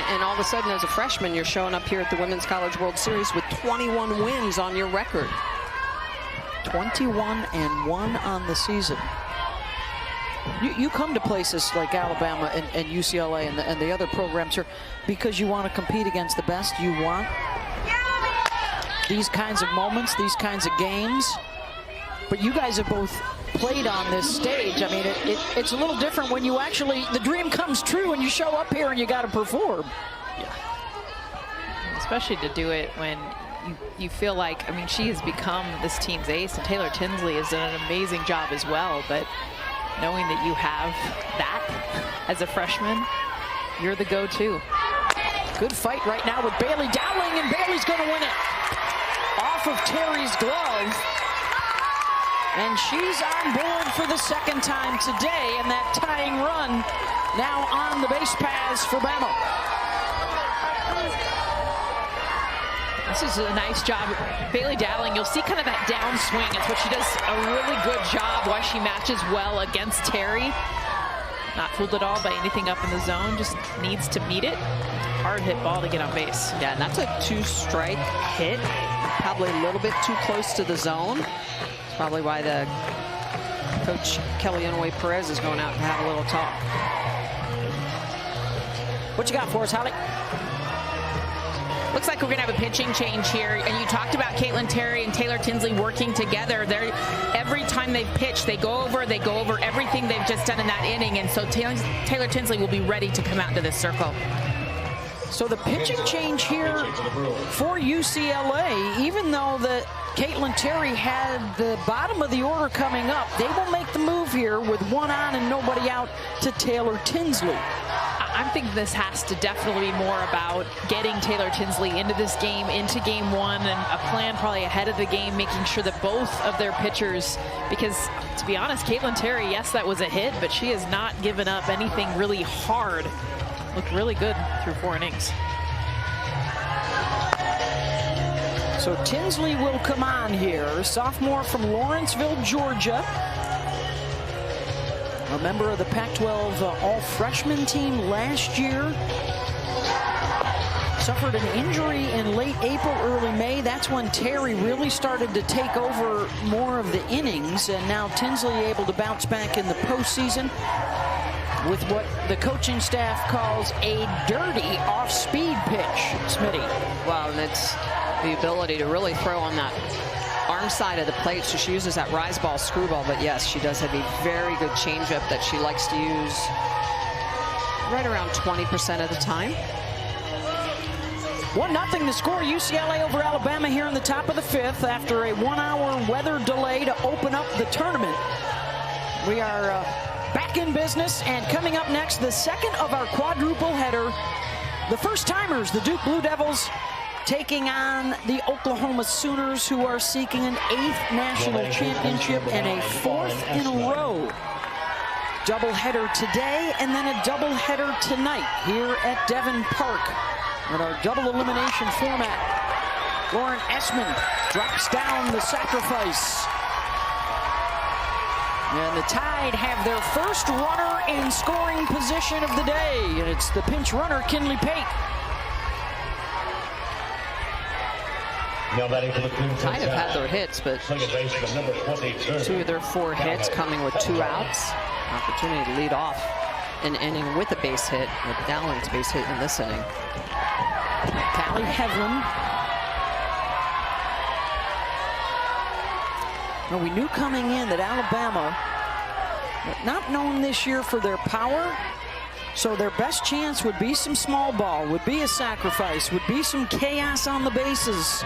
And all of a sudden, as a freshman, you're showing up here at the Women's College World Series with 21 wins on your record. 21-1 on the season. You come to places like Alabama and UCLA and the other programs here because you want to compete against the best. You want these kinds of moments, these kinds of games. But you guys have both played on this stage. I mean, it's a little different when you actually, the dream comes true and you show up here and you got to perform. Yeah. Especially to do it when you feel like, I mean, she has become this team's ace, and Taylor Tinsley has done an amazing job as well, but knowing that you have that as a freshman, you're the go-to. Good fight right now with Bailey Dowling, and Bailey's going to win it. Off of Terry's glove. And she's on board for the second time today, and that tying run now on the base paths for Bama. This is a nice job. Bailey Dowling, you'll see kind of that downswing. It's what she does a really good job, why she matches well against Terry. Not fooled at all by anything up in the zone, just needs to meet it. Hard hit ball to get on base. Yeah, and that's a 2-strike hit. Probably a little bit too close to the zone. It's probably why the coach Kelly Inouye Perez is going out to have a little talk. What you got for us, Holly? Looks like we're going to have a pitching change here. And you talked about Caitlin Terry and Taylor Tinsley working together. Every time they've pitched, they go over everything they've just done in that inning. And so Taylor Tinsley will be ready to come out into this circle. So the pitching change here for UCLA, even though Caitlin Terry had the bottom of the order coming up, they will make the move here with one on and nobody out to Taylor Tinsley. I'm thinking this has to definitely be more about getting Taylor Tinsley into this game, into game one, and a plan probably ahead of the game, making sure that both of their pitchers, because to be honest, Caitlin Terry, yes, that was a hit, but she has not given up anything really hard. Looked really good through 4 innings. So Tinsley will come on here, sophomore from Lawrenceville, Georgia. A member of the Pac-12 all-freshman team last year. Suffered an injury in late April, early May. That's when Terry really started to take over more of the innings, and now Tinsley able to bounce back in the postseason with what the coaching staff calls a dirty off-speed pitch, Smitty. Well, and it's the ability to really throw on that arm side of the plate, so she uses that rise ball, screwball, but yes, she does have a very good changeup that she likes to use right around 20% of the time. 1-0 to score. UCLA over Alabama here in the top of the 5th after a 1-hour weather delay to open up the tournament. We are back in business, and coming up next, the second of our quadruple header. The first-timers, the Duke Blue Devils, taking on the Oklahoma Sooners, who are seeking an 8th national championship and a 4th in a row. Doubleheader today, and then a doubleheader tonight here at Devon Park in our double elimination format. Lauren Essman drops down the sacrifice. And the Tide have their first runner in scoring position of the day, and it's the pinch runner, Kinley Pate. Tide have had their hits, but 2 of their 4 hits coming with 2 outs. Opportunity to lead off an inning with a base hit, with Dowling's base hit in this inning. Callie Hevlin. Now, we knew coming in that Alabama, not known this year for their power, so their best chance would be some small ball, would be a sacrifice, would be some chaos on the bases,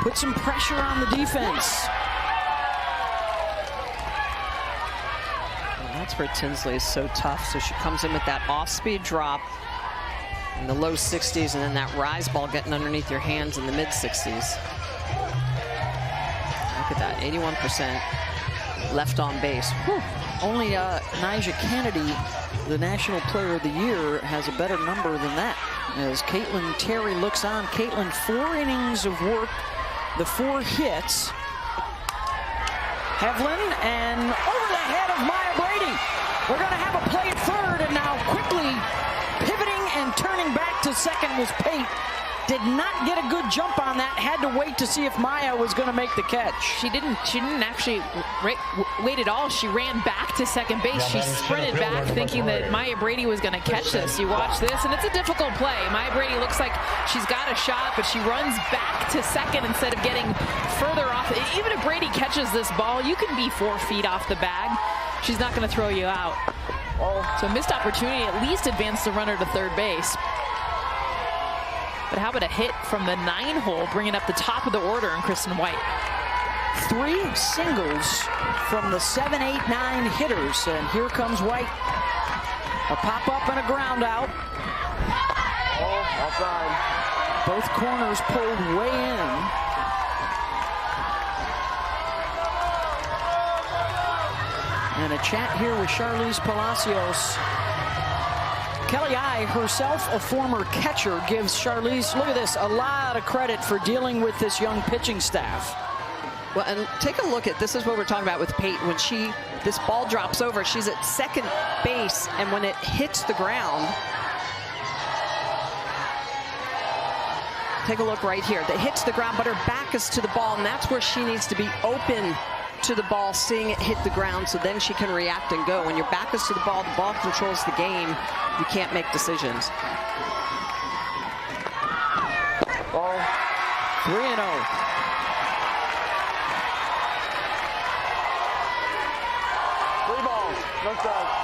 put some pressure on the defense. And that's where Tinsley is so tough. So she comes in with that off-speed drop in the low 60s, and then that rise ball getting underneath your hands in the mid-60s. Look at that, 81% left on base. Whew. Only Nyjah Kennedy, the National Player of the Year, has a better number than that. As Caitlin Terry looks on, Caitlin, 4 innings of work, the 4 hits. Hevlin, and over the head of Maya Brady. We're going to have a play at third, and now quickly pivoting and turning back to second was Pate. Did not get a good jump on that. Had to wait to see if Maya was going to make the catch. She didn't actually wait at all. She ran back to second base. She sprinted back thinking that Maya Brady was going to catch this. You watch this, and it's a difficult play. Maya Brady looks like she's got a shot, but she runs back to second instead of getting further off. Even if Brady catches this ball, you can be 4 feet off the bag. She's not going to throw you out. So missed opportunity, at least advance the runner to third base. But how about a hit from the 9-hole, bringing up the top of the order in Kristen White. 3 singles from the 7, 8, 9 hitters. And here comes White. A pop-up and a ground out. Oh, offside. Both corners pulled way in. And a chat here with Charlize Palacios. Kelly I, herself a former catcher, gives Charlize, look at this, a lot of credit for dealing with this young pitching staff. Well, and take a look at, this is what we're talking about with Peyton. When this ball drops over, she's at second base, and when it hits the ground, take a look right here. It hits the ground, but her back is to the ball, and that's where she needs to be open to the ball, seeing it hit the ground, so then she can react and go. When your back is to the ball controls the game. You can't make decisions. Ball. 3-0. Three balls. No strikes.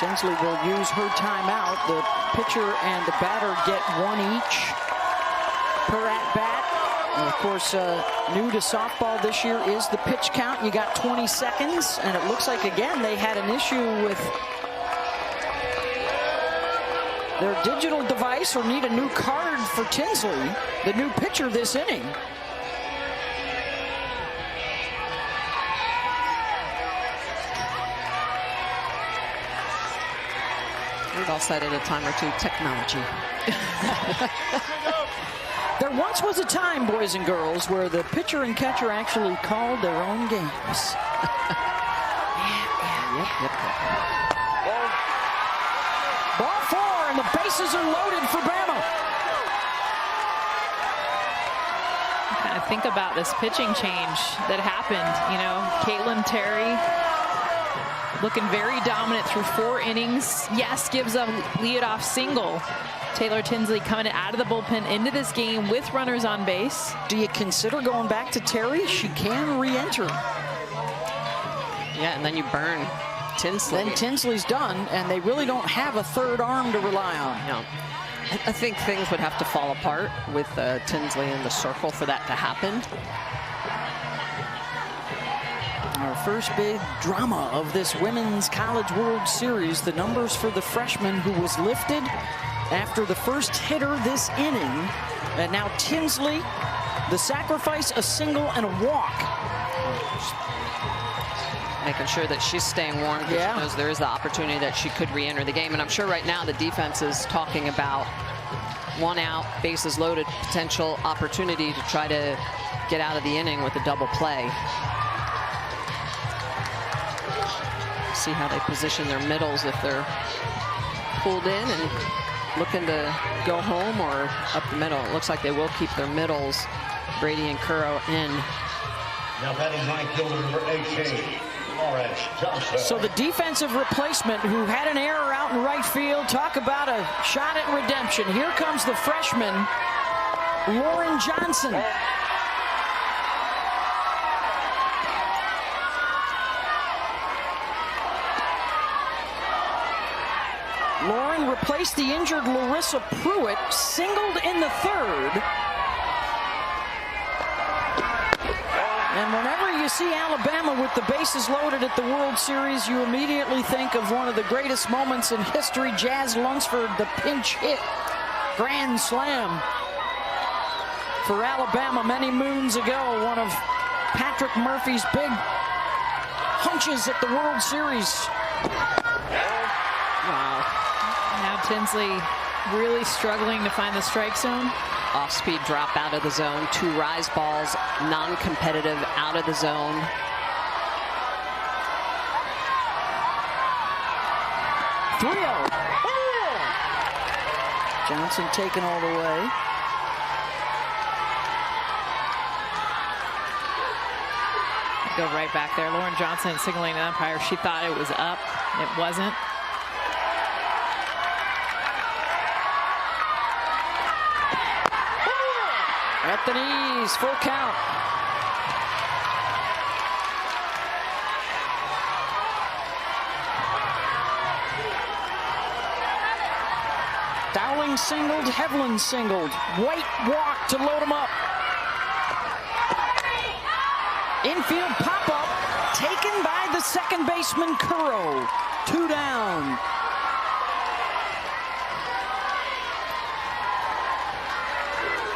Tinsley will use her timeout. The pitcher and the batter get 1 each per at-bat. And of course, new to softball this year is the pitch count. You got 20 seconds, and it looks like, again, they had an issue with their digital device or need a new card for Tinsley, the new pitcher this inning. We've all said it a time or two, technology. There once was a time, boys and girls, where the pitcher and catcher actually called their own games. Yep. Ball 4, and the bases are loaded for Bama. Kind of think about this pitching change that happened. You know, Caitlin Terry looking very dominant through 4 innings. Yes, gives a leadoff single. Taylor Tinsley coming out of the bullpen into this game with runners on base. Do you consider going back to Terry? She can re-enter. Yeah, and then you burn Tinsley. Then Tinsley's done, and they really don't have a third arm to rely on. No. I think things would have to fall apart with Tinsley in the circle for that to happen. Our first big drama of this Women's College World Series, the numbers for the freshman who was lifted after the first hitter this inning. And now Tinsley, the sacrifice, a single and a walk. Making sure that she's staying warm because she knows there is the opportunity that she could re-enter the game. And I'm sure right now the defense is talking about 1 out, bases loaded, potential opportunity to try to get out of the inning with a double play. See how they position their middles, if they're pulled in and looking to go home or up the middle. It looks like they will keep their middles, Brady and Currow, in. Now batting right fielder number 18, Lawrence Johnson. So the defensive replacement who had an error out in right field, talk about a shot at redemption. Here comes the freshman, Lauren Johnson. Lauren replaced the injured Larissa Pruitt, singled in the 3rd. And whenever you see Alabama with the bases loaded at the World Series, you immediately think of one of the greatest moments in history, Jazz Lunsford, the pinch hit grand slam for Alabama many moons ago. One of Patrick Murphy's big hunches at the World Series. Wow. Now Tinsley really struggling to find the strike zone. Off-speed drop out of the zone. 2 rise balls, non-competitive, out of the zone. Johnson taken all the way. Go right back there. Lauren Johnson signaling an umpire. She thought it was up. It wasn't. At the knees, full count. Dowling singled, Hevlin singled. White walk to load him up. Infield pop-up, taken by the second baseman, Curro. 2 down.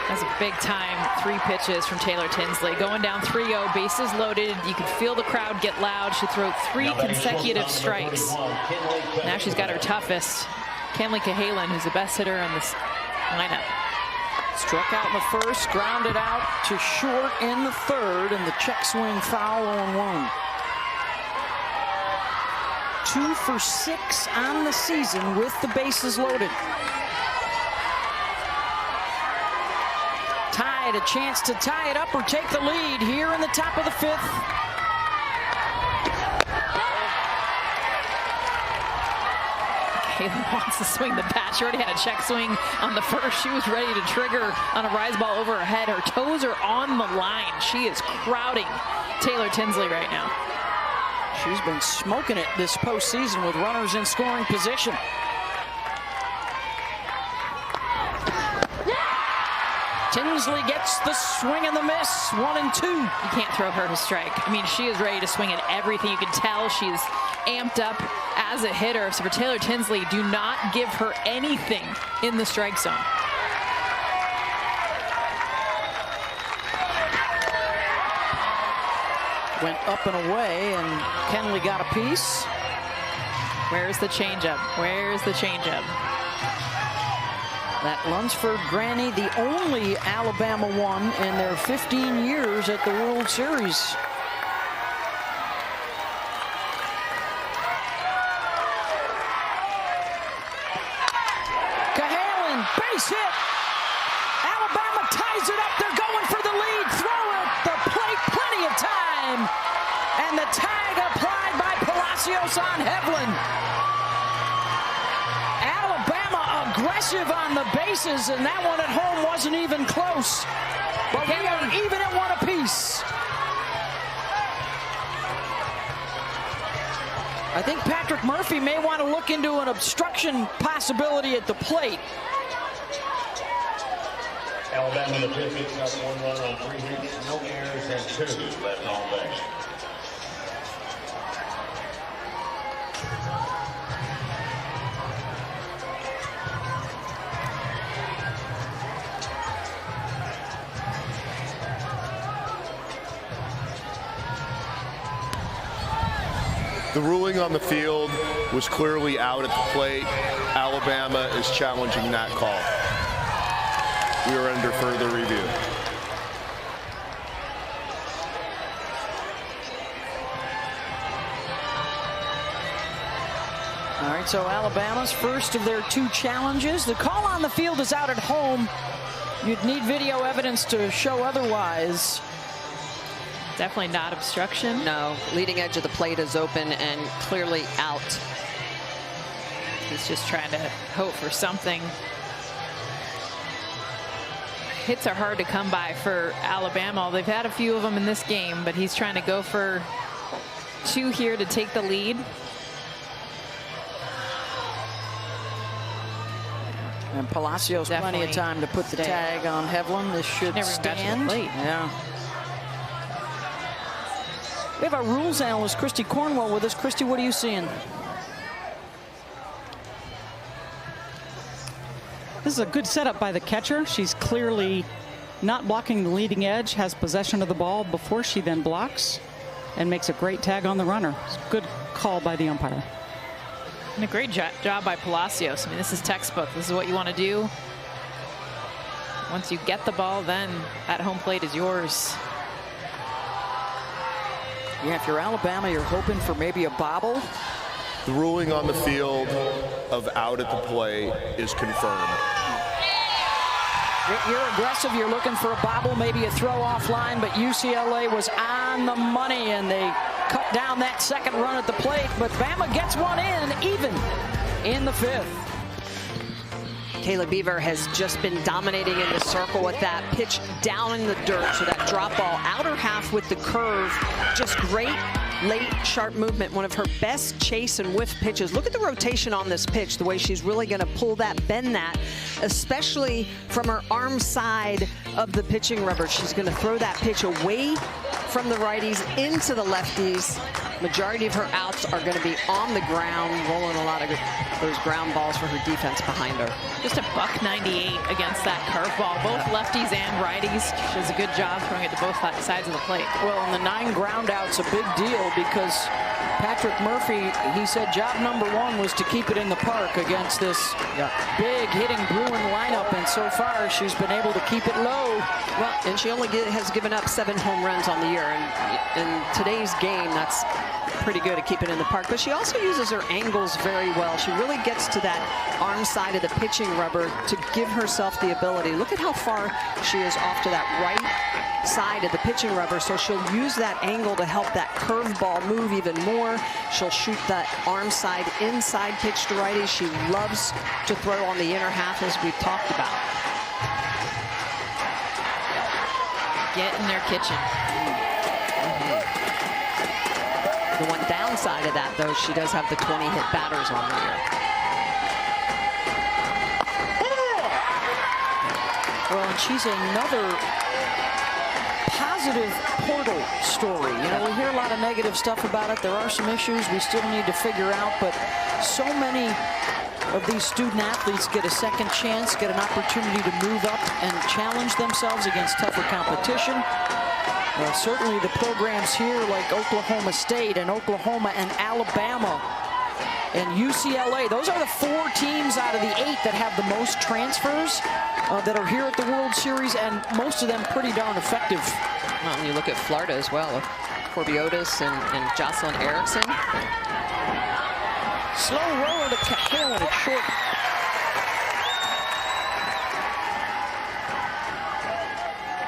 That's a big time 3 pitches from Taylor Tinsley. Going down 3-0, bases loaded. You could feel the crowd get loud. She threw 3 consecutive strikes. Now she's got her toughest. Kenley Cahalan, who's the best hitter on this lineup. Struck out in the first, grounded out to short in the third, and the check swing foul on 1. 2 for 6 on the season with the bases loaded. Tied, a chance to tie it up or take the lead here in the top of the 5th. Cahalan wants to swing the bat. She already had a check swing on the first. She was ready to trigger on a rise ball over her head. Her toes are on the line. She is crowding Taylor Tinsley right now. She's been smoking it this postseason with runners in scoring position. Tinsley gets the swing and the miss. 1 and 2. You can't throw her to strike. I mean, she is ready to swing at everything. You can tell she's amped up as a hitter. So for Taylor Tinsley, do not give her anything in the strike zone. Went up and away, and Kenley got a piece. Where's the changeup? Where's the changeup? That Lunsford Granny, the only Alabama one in their 15 years at the World Series. Cahalan, base hit. Alabama ties it up. They're going for the lead. Throw at the plate, plenty of time. And the tag applied by Palacios on Hevlin. Aggressive on the bases, and that one at home wasn't even close. But we are even at 1 apiece. I think Patrick Murphy may want to look into an obstruction possibility at the plate. Alabama in the 5th picks up 1 run on 3 hits, no errors, and 2 left on base. The ruling on the field was clearly out at the plate. Alabama is challenging that call. We are under further review. All right, so Alabama's first of their 2 challenges. The call on the field is out at home. You'd need video evidence to show otherwise. Definitely not obstruction. No, leading edge of the plate is open and clearly out. He's just trying to hope for something. Hits are hard to come by for Alabama. They've had a few of them in this game, but he's trying to go for 2 here to take the lead. And Palacios plenty of time to put the tag on Hevlin. This should stand. Yeah. We have our rules analyst, Christy Cornwell, with us. Christy, what are you seeing? This is a good setup by the catcher. She's clearly not blocking the leading edge, has possession of the ball before she then blocks, and makes a great tag on the runner. It's a good call by the umpire. And a great job by Palacios. I mean, this is textbook. This is what you want to do. Once you get the ball, then that home plate is yours. Yeah, if you're Alabama, you're hoping for maybe a bobble. The ruling on the field of out at the plate is confirmed. You're aggressive. You're looking for a bobble, maybe a throw off line, but UCLA was on the money, and they cut down that second run at the plate. But Bama gets one in, even in the 5th. Kayla Beaver has just been dominating in the circle with that pitch down in the dirt. So that drop ball, outer half with the curve, just great late sharp movement. One of her best chase and whiff pitches. Look at the rotation on this pitch, the way she's really going to pull that, bend that, especially from her arm side of the pitching rubber. She's going to throw that pitch away from the righties into the lefties. Majority of her outs are going to be on the ground, rolling a lot of those ground balls for her defense behind her. Just a .198 against that curveball. Both lefties and righties. She does a good job throwing it to both sides of the plate. Well, and the 9 ground outs a big deal because Patrick Murphy, he said job number 1 was to keep it in the park against this big hitting Bruin lineup, and so far she's been able to keep it low. Well, and she only has given up 7 home runs on the year, and in today's game, that's pretty good at keeping it in the park. But she also uses her angles very well. She really gets to that arm side of the pitching rubber to give herself the ability. Look at how far she is off to that right side of the pitching rubber, so she'll use that angle to help that curveball move even more. She'll shoot that arm side inside pitch to righties. She loves to throw on the inner half, as we've talked about. Get in their kitchen. The one downside of that, though, she does have the 20 hit batters on the year. Well, and she's another positive portal story. You know, we hear a lot of negative stuff about it. There are some issues we still need to figure out, but so many of these student athletes get a second chance, get an opportunity to move up and challenge themselves against tougher competition. Certainly the programs here like Oklahoma State and Oklahoma and Alabama and UCLA, those are the 4 teams out of the 8 that have the most transfers that are here at the World Series, and most of them pretty darn effective. Well, and you look at Florida as well, Corby Otis and Jocelyn Erickson. Slow roller to Cahill, and it's short.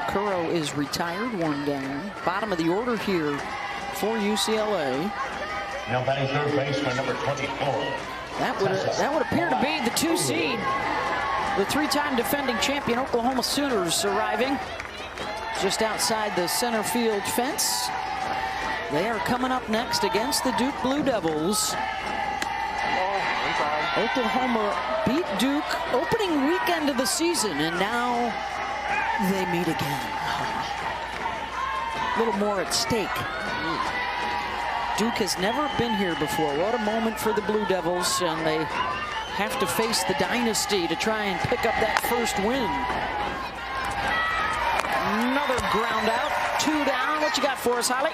Curro is retired, 1 down. Bottom of the order here for UCLA. Now batting third baseman number 24. That would appear to be the 2 seed. The 3-time defending champion Oklahoma Sooners arriving just outside the center field fence. They are coming up next against the Duke Blue Devils. Oklahoma beat Duke opening weekend of the season, and now they meet again. A little more at stake. Duke has never been here before. What a moment for the Blue Devils, and they have to face the dynasty to try and pick up that first win. Another ground out, 2 down. What you got for us, Holly?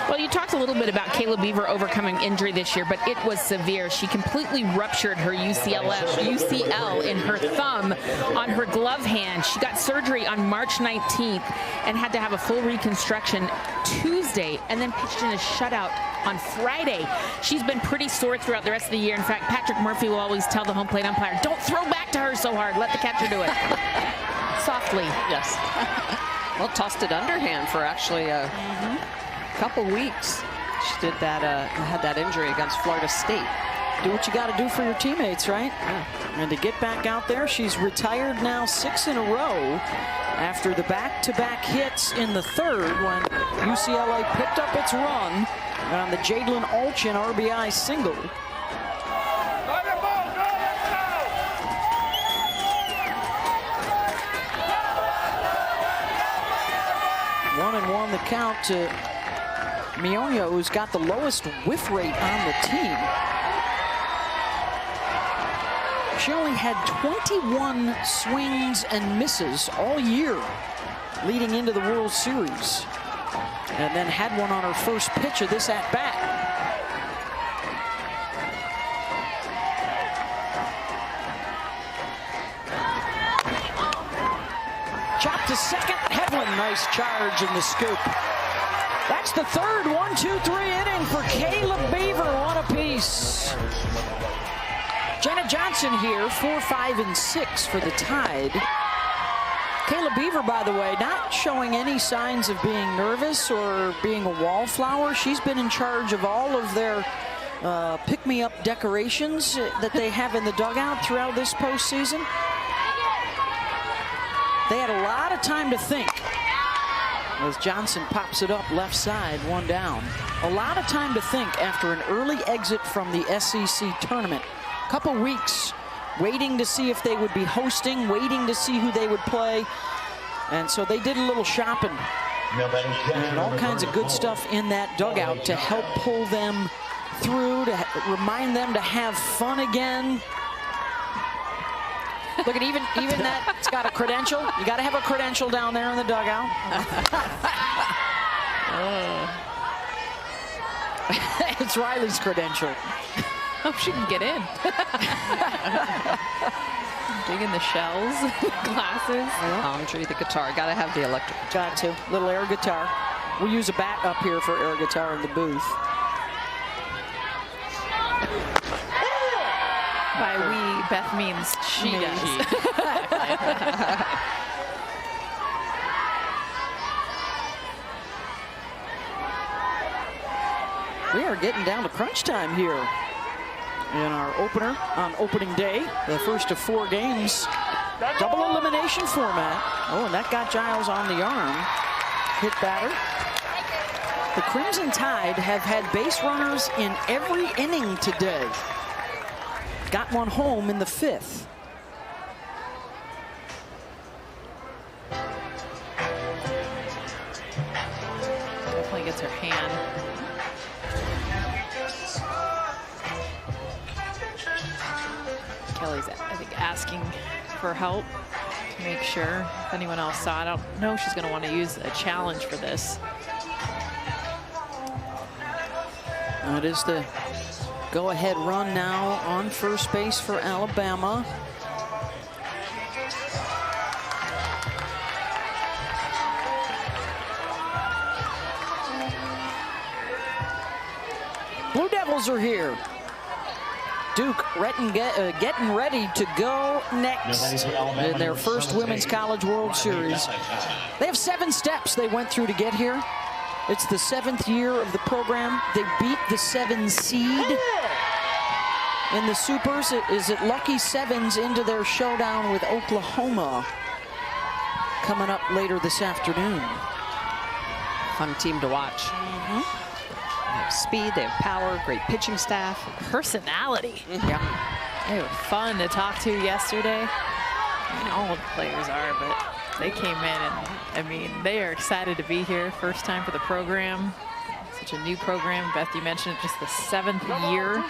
Well, you talked a little bit about Kayla Beaver overcoming injury this year, but it was severe. She completely ruptured her UCL in her thumb on her glove hand. She got surgery on March 19th and had to have a full reconstruction Tuesday, and then pitched in a shutout on Friday. She's been pretty sore throughout the rest of the year. In fact, Patrick Murphy will always tell the home plate umpire, don't throw back to her so hard. Let the catcher do it. Softly. Yes. Well, tossed it underhand for actually a couple weeks. She did that, had that injury against Florida State. Do what you got to do for your teammates, right? Yeah. And to get back out there, she's retired now 6 in a row after the back-to-back hits in the 3rd when UCLA picked up its run on the Jadlyn Alchin RBI single. One and one the count to Mioño, who's got the lowest whiff rate on the team. She only had 21 swings and misses all year leading into the World Series, and then had one on her first pitch of this at-bat. Chop to second. Hedlund, nice charge in the scoop. That's the 3rd 1-2-3 inning for Kayla Beaver, 1 apiece. Jenna Johnson here, 4, 5, and 6 for the Tide. Kayla Beaver, by the way, not showing any signs of being nervous or being a wallflower. She's been in charge of all of their pick-me-up decorations that they have in the dugout throughout this postseason. They had a lot of time to think. As Johnson pops it up left side, 1 down. A lot of time to think after an early exit from the SEC tournament. A couple weeks waiting to see if they would be hosting, waiting to see who they would play. And so they did a little shopping. And all kinds of good stuff in that dugout to help pull them through, to remind them to have fun again. Look at even that, it's got a credential. You got to have a credential down there in the dugout. It's Riley's credential. Hope she can get in. Digging the shells, glasses. Palm tree, the guitar. Got to have the electric. Got to. Little air guitar. We use a bat up here for air guitar in the booth. By we, Beth means she does. We are getting down to crunch time here in our opener on opening day, the first of 4 games. Double elimination format. Oh, and that got Giles on the arm. Hit batter. The Crimson Tide have had base runners in every inning today. Got one home in the 5th. Definitely gets her hand. Kelly's, I think, asking for help to make sure if anyone else saw it. I don't know if she's going to want to use a challenge for this. It is the go-ahead run now on first base for Alabama. Blue Devils are here. Duke getting ready to go next in their first Women's College World Series. They have 7 steps they went through to get here. It's the 7th year of the program. They beat the 7 seed in the Supers. Is it Lucky Sevens into their showdown with Oklahoma coming up later this afternoon. Fun team to watch. They have speed, they have power, great pitching staff. Personality. Yeah. They were fun to talk to yesterday. I mean, all the players are, but they came in and, I mean, they are excited to be here. First time for the program. Such a new program. Beth, you mentioned it, just the 7th year.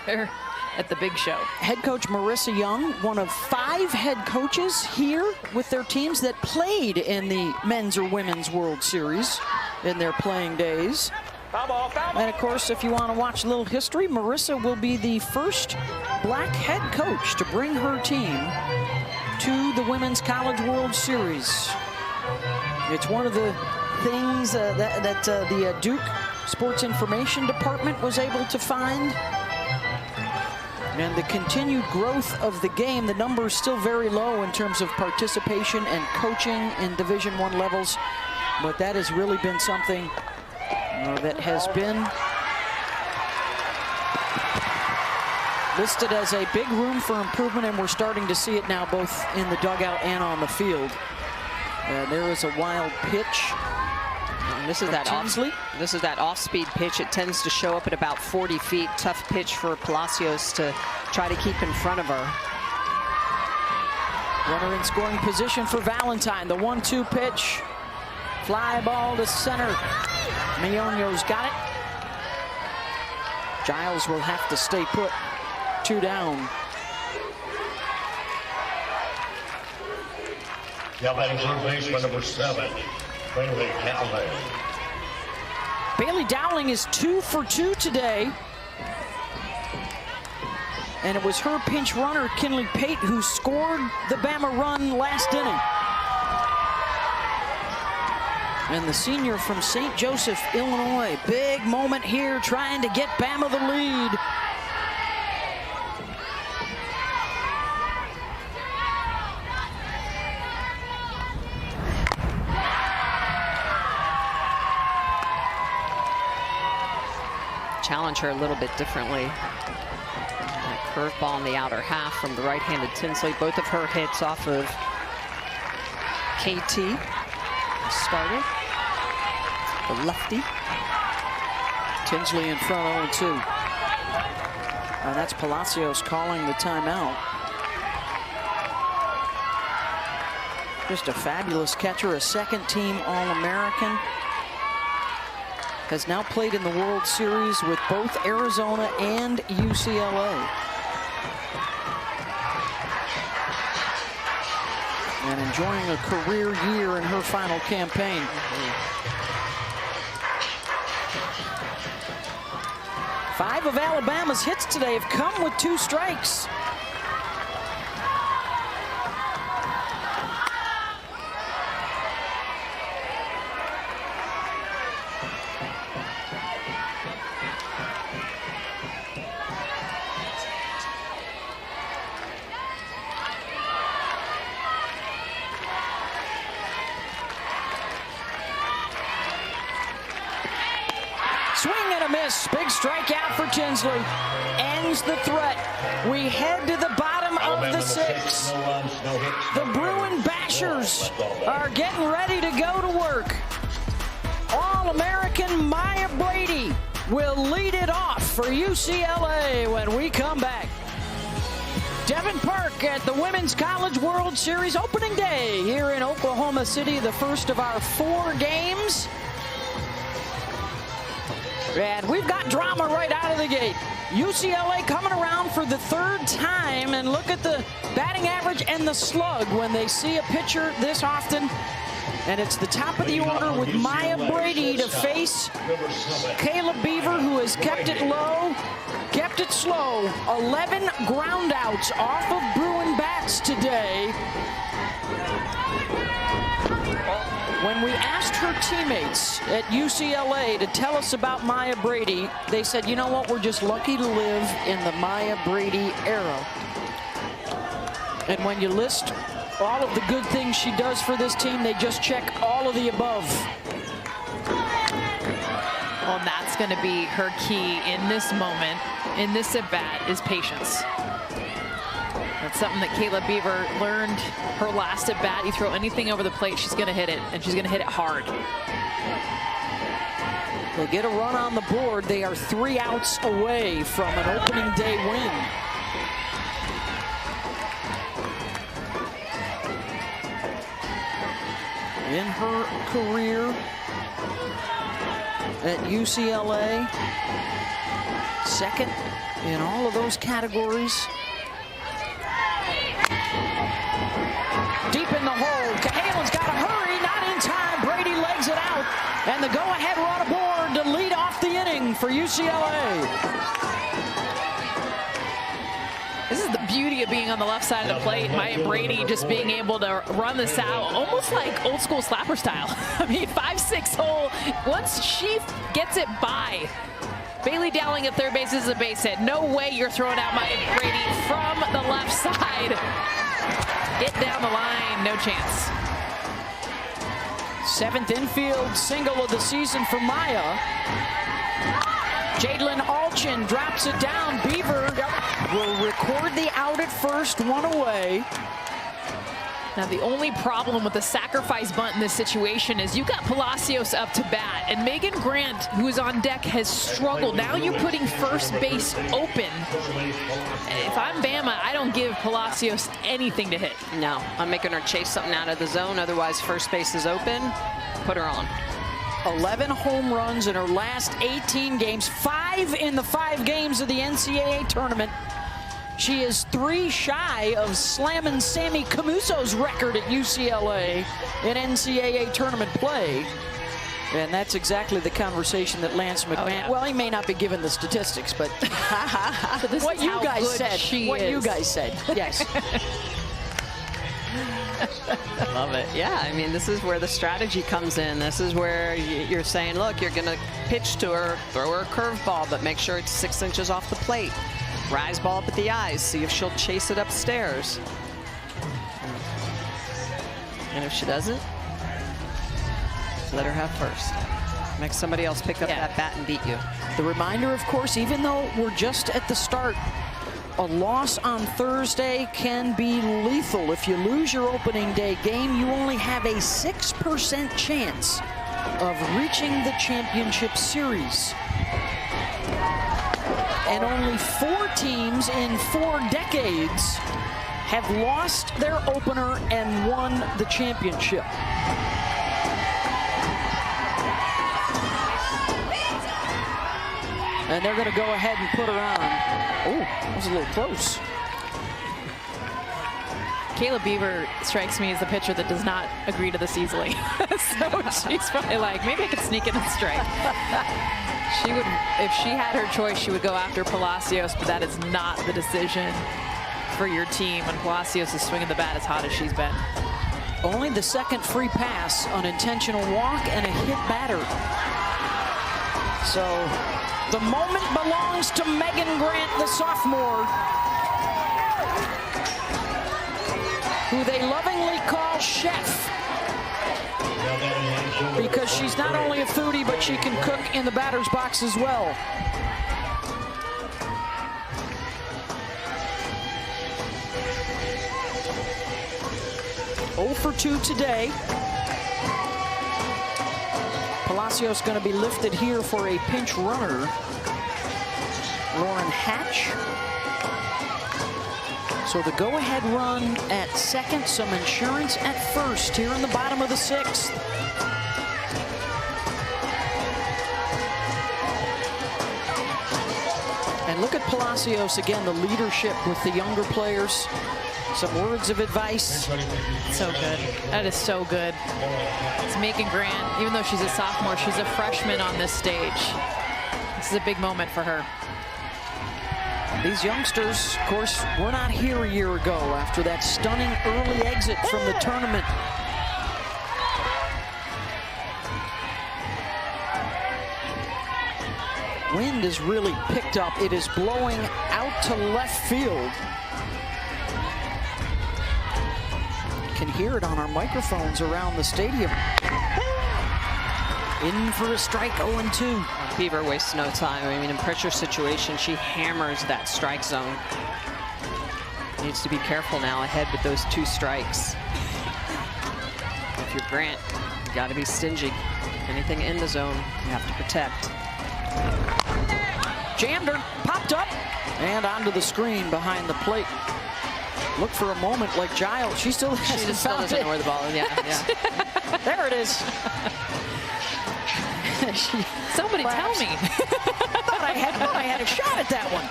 They're at the big show. Head coach Marissa Young, one of 5 head coaches here with their teams that played in the Men's or Women's World Series in their playing days. And of course, if you want to watch a little history, Marissa will be the first black head coach to bring her team to the Women's College World Series. It's one of the things that the Duke Sports Information Department was able to find. And the continued growth of the game, the number is still very low in terms of participation and coaching in Division I levels. But that has really been something that has been listed as a big room for improvement, and we're starting to see it now both in the dugout and on the field. There is a wild pitch. And this is that off-speed pitch. It tends to show up at about 40 feet. Tough pitch for Palacios to try to keep in front of her. Runner in scoring position for Valentine. The 1-2 pitch. Fly ball to center. Miono's got it. Giles will have to stay put. 2 down. Now batting third baseman number 7, Bailey Dowling. Bailey Dowling is 2 for 2 today. And it was her pinch runner, Kinley Pate, who scored the Bama run last inning. And the senior from St. Joseph, Illinois. Big moment here, trying to get Bama the lead. Challenge her a little bit differently. That curveball in the outer half from the right-handed Tinsley. Both of her hits off of KT started. The lefty. Tinsley in front 0-2. And that's Palacios calling the timeout. Just a fabulous catcher, a second-team All-American. Has now played in the World Series with both Arizona and UCLA. And enjoying a career year in her final campaign. Five of Alabama's hits today have come with 2 strikes. Swing and a miss. Big strikeout for Tinsley. Ends the threat. We head to the bottom of the 6th. The Bruin Bashers are getting ready to go to work. All-American Maya Brady will lead it off for UCLA when we come back. Devon Park at the Women's College World Series opening day here in Oklahoma City, the first of our 4 games. And we've got drama right out of the gate. UCLA coming around for the 3rd time, and look at the batting average and the slug when they see a pitcher this often. And it's the top of the order with Maya Brady to face Kayla Beaver, who has kept it low, kept it slow. 11 ground outs off of Bruin bats today. When we asked her teammates at UCLA to tell us about Maya Brady, they said, you know what, we're just lucky to live in the Maya Brady era. And when you list all of the good things she does for this team, they just check all of the above. Well, and that's going to be her key in this moment, in this at-bat, is patience. That's something that Kayla Beaver learned her last at-bat. You throw anything over the plate, she's going to hit it, and she's going to hit it hard. They get a run on the board. They are 3 outs away from an opening day win. In her career at UCLA, 2nd in all of those categories. Deep in the hole. Cahalan's got to hurry, not in time. Brady legs it out, and the go-ahead run aboard to lead off the inning for UCLA. This is the beauty of being on the left side of the plate. Maya Brady just being able to run this out almost like old school slapper style. I mean, 5-6 hole. Once she gets it by, Bailey Dowling at third base is a base hit. No way you're throwing out Maya Brady from the left side. Hit down the line, no chance. 7th infield single of the season for Maya. Jadlyn Alchin drops it down. Beaver will record the out at first, 1 away. Now, the only problem with the sacrifice bunt in this situation is you got Palacios up to bat, and Megan Grant, who is on deck, has struggled. Now you're putting first base open. If I'm Bama, I don't give Palacios anything to hit. No, I'm making her chase something out of the zone. Otherwise, first base is open. Put her on. 11 home runs in her last 18 games, 5 in the 5 games of the NCAA tournament. She is 3 shy of slamming Sammy Camuso's record at UCLA in NCAA tournament play. And that's exactly the conversation that Lance McMahon, well, he may not be given the statistics, but So this what is you how guys good said, she what is. you guys said, yes. Love it. Yeah, I mean, this is where the strategy comes in. This is where you're saying, look, you're going to pitch to her, throw her a curveball, but make sure it's 6 inches off the plate. Rise ball up at the eyes, see if she'll chase it upstairs. And if she doesn't, let her have first. Make somebody else pick up that bat and beat you. The reminder, of course, even though we're just at the start a loss on Thursday can be lethal. If you lose your opening day game, you only have a 6% chance of reaching the championship series. And only 4 teams in 4 decades have lost their opener and won the championship. And they're going to go ahead and put her on. Oh, that was a little close. Kayla Beaver strikes me as the pitcher that does not agree to this easily. So she's probably like, maybe I could sneak in a strike. She would, if she had her choice, she would go after Palacios, but that is not the decision for your team when Palacios is swinging the bat as hot as she's been. Only the second free pass, unintentional walk, and a hit batter. So the moment belongs to Megan Grant, the sophomore, who they lovingly call Chef, because she's not only a foodie, but she can cook in the batter's box as well. Oh for 2 today. Palacios going to be lifted here for a pinch runner. Lauren Hatch. So the go-ahead run at second, some insurance at first here in the bottom of the 6th. And look at Palacios again, the leadership with the younger players. Some words of advice. So good. That is so good. It's Megan Grant. Even though she's a sophomore, she's a freshman on this stage. This is a big moment for her. These youngsters, of course, were not here a year ago after that stunning early exit from the tournament. Wind has really picked up. It is blowing out to left field. You can hear it on our microphones around the stadium. In for a strike, 0-2. Beaver wastes no time. I mean, in pressure situation, she hammers that strike zone. Needs to be careful now ahead with those 2 strikes. If you're Grant, you got to be stingy. Anything in the zone, you have to protect. Jammed her, popped up, and onto the screen behind the plate. Look for a moment like Giles. She still doesn't know where the ball is. Yeah. There it is. Somebody tell me. I thought I had a shot at that one.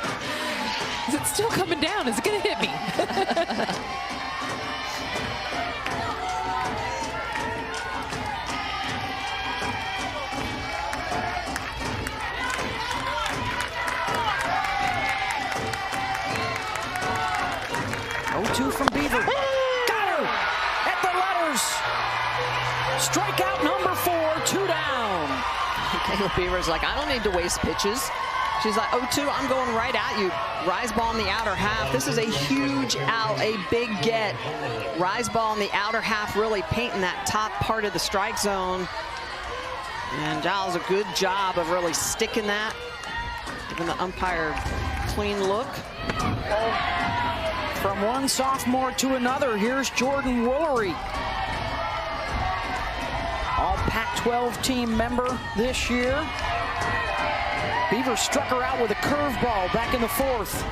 Is it still coming down? Is it going to hit me? Two from Beaver. Got her at the letters. Strikeout number 4, 2 down. Kayla Beaver's like, I don't need to waste pitches. She's like, 0-2, I'm going right at you. Rise ball in the outer half. This is a huge out, a big get. Rise ball in the outer half, really painting that top part of the strike zone. And Giles, a good job of really sticking that, giving the umpire a clean look. From one sophomore to another, here's Jordan Woolery. All Pac-12 team member this year. Beaver struck her out with a curveball back in the 4th.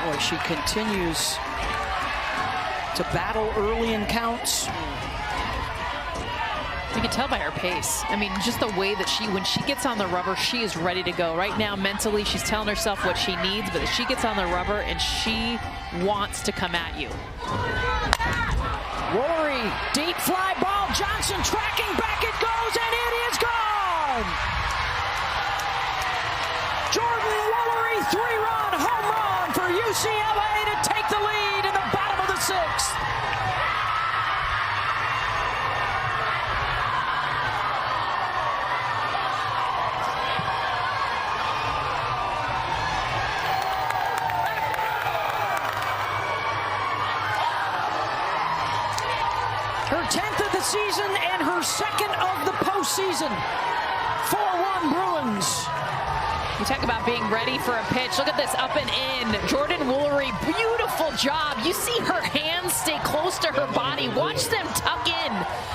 Boy, she continues to battle early in counts. You can tell by her pace. I mean, just the way that when she gets on the rubber, she is ready to go. Right now, mentally, she's telling herself what she needs, but she gets on the rubber and she wants to come at you. Woolery, deep fly ball. Johnson tracking, back it goes, and it is gone! Jordan Woolery, 3-run home run for UCLA to take the lead in the bottom of the 6th. Her 10th of the season and her 2nd of the postseason. 4-1 Bruins. You talk about being ready for a pitch. Look at this up and in. Jordan Woolery, beautiful job. You see her hands stay close to her body. Watch them tuck in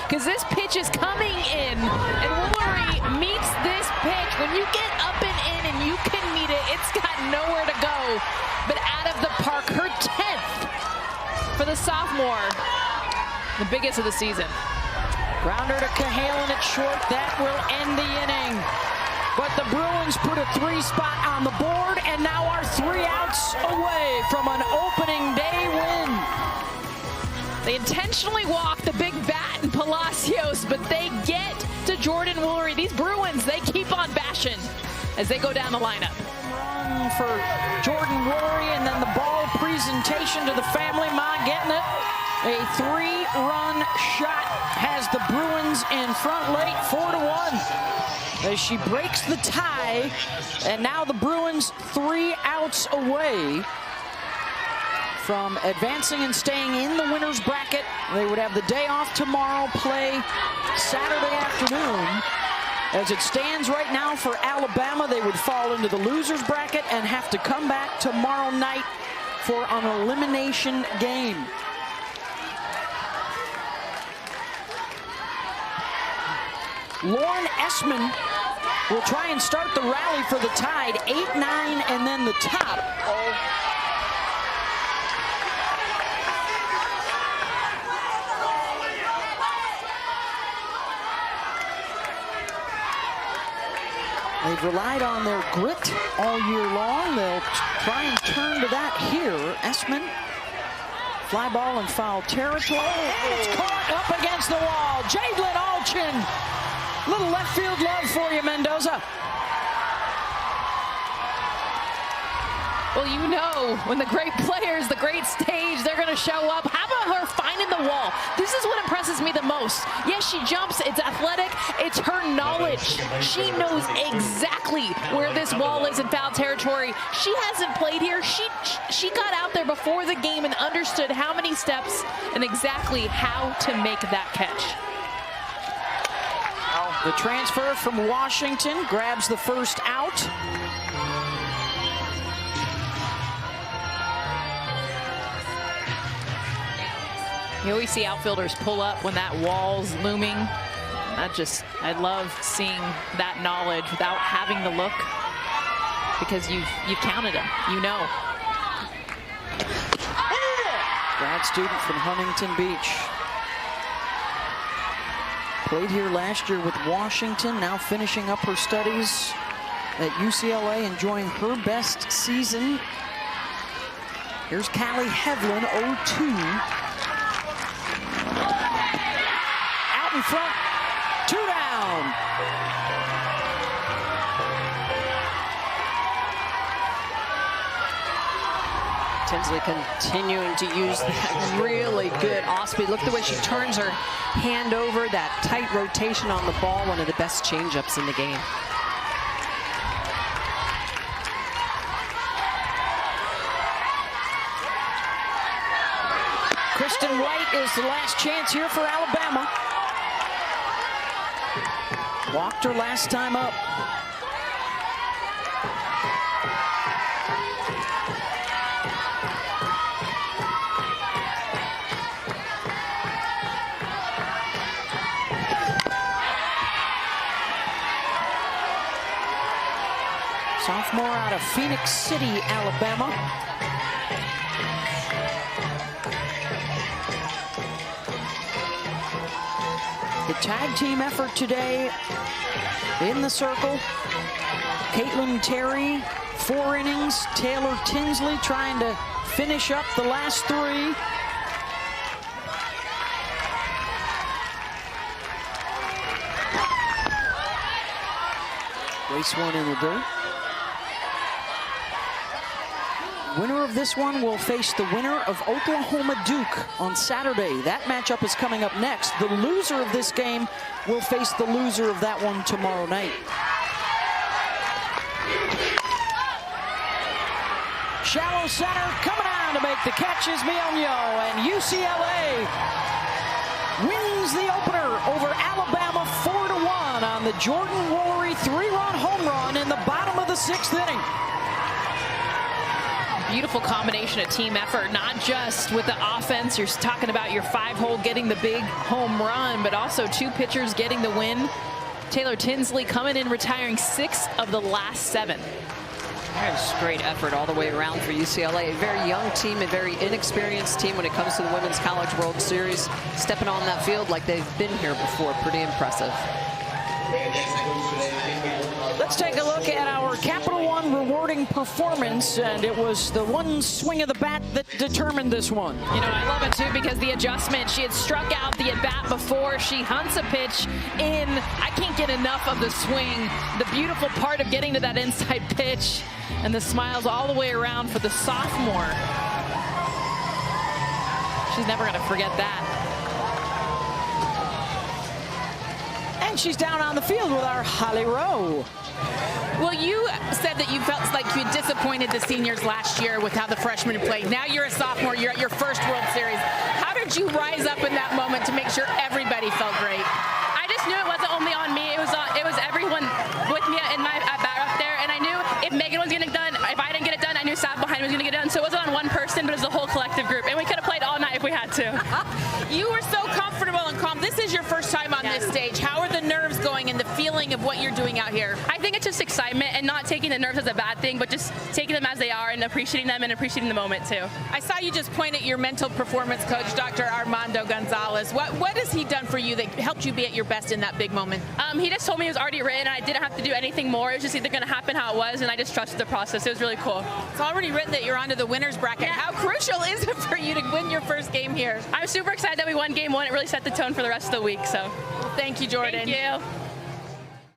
because this pitch is coming in. And Woolery meets this pitch. When you get up and in and you can meet it, it's got nowhere to go but out of the park. Her 10th for the sophomore. The biggest of the season. Grounder to Cahalan at short. That will end the inning. But the Bruins put a 3 spot on the board and now are 3 outs away from an opening day win. They intentionally walk the big bat and Palacios, but they get to Jordan Woolery. These Bruins, they keep on bashing as they go down the lineup. Run for Jordan Woolery and then the ball presentation to the family. Ma getting it. A 3-run shot has the Bruins in front late, 4-1. As she breaks the tie, and now the Bruins 3 outs away from advancing and staying in the winner's bracket. They would have the day off tomorrow, play Saturday afternoon. As it stands right now for Alabama, they would fall into the loser's bracket and have to come back tomorrow night for an elimination game. Lauren Essman will try and start the rally for the Tide. 8-9 and then the top. They've relied on their grit all year long. They'll try and turn to that here. Essman, fly ball in foul territory. It's caught up against the wall. Jadlyn Alchin. Little left field love for you, Mendoza. Well, you know, when the great players, the great stage, they're going to show up. How about her finding the wall? This is what impresses me the most. Yes, she jumps. It's athletic. It's her knowledge. She knows exactly where this wall is in foul territory. She hasn't played here. She got out there before the game and understood how many steps and exactly how to make that catch. The transfer from Washington grabs the first out. You always see outfielders pull up when that wall's looming. I love seeing that knowledge without having to look, because you've counted them, you know. Grad student from Huntington Beach. Played here last year with Washington, now finishing up her studies at UCLA, enjoying her best season. Here's Callie Hevlin, 0-2. Out in front, 2 down. Tinsley continuing to use that really good off-speed. Look the way she turns her hand over, that tight rotation on the ball, one of the best changeups in the game. Kristen White is the last chance here for Alabama. Walked her last time up. Sophomore out of Phoenix City, Alabama. The tag team effort today in the circle. Caitlin Terry, 4 innings. Taylor Tinsley trying to finish up the last 3. Race one in the dirt. Winner of this one will face the winner of Oklahoma-Duke on Saturday. That matchup is coming up next. The loser of this game will face the loser of that one tomorrow night. Shallow center, coming on to make the catch is Mionyo, and UCLA wins the opener over Alabama 4-1. run on the Jordan Woolery 3-run home run in the bottom of the 6th inning. Beautiful combination of team effort, not just with the offense. You're talking about your 5-hole getting the big home run, but also 2 pitchers getting the win. Taylor Tinsley coming in, retiring 6 of the last 7. There's great effort all the way around for UCLA. A very young team, a very inexperienced team when it comes to the Women's College World Series. Stepping on that field like they've been here before. Pretty impressive. Let's take a look at our Capital One rewarding performance, and it was the one swing of the bat that determined this one. You know, I love it too because the adjustment, she had struck out the at-bat before. She hunts a pitch in. I can't get enough of the swing. The beautiful part of getting to that inside pitch, and the smiles all the way around for the sophomore. She's never going to forget that. And she's down on the field with our Holly Rowe. Well, you said that you felt like you had disappointed the seniors last year with how the freshmen played. Now you're a sophomore. You're at your first World Series. How did you rise up in that moment to make sure everybody felt great? I just knew it wasn't only on me. It was everyone with me in my bat up there. And I knew if Megan was going to get it done, if I didn't get it done, I knew Sav behind me was going to get it done. So it wasn't on one person, but it was the whole collective group. And we could have played all night if we had to. You were so comfortable and calm. This is your first time on this stage. How are the nerves going and the feeling of what you're doing out here? I think it's just excitement and not taking the nerves as a bad thing, but just taking them as they are and appreciating them and appreciating the moment too. I saw you just point at your mental performance coach, Dr. Armando Gonzalez. What has he done for you that helped you be at your best in that big moment? He just told me it was already written and I didn't have to do anything more. It was just either going to happen how it was, and I just trusted the process. It was really cool. It's already written that you're onto the winner's bracket. Yeah. How crucial is it for you to win your first game here? I'm super excited that we won game 1. It really set the tone for the rest of the week. So, thank you, Jordan. Thank you.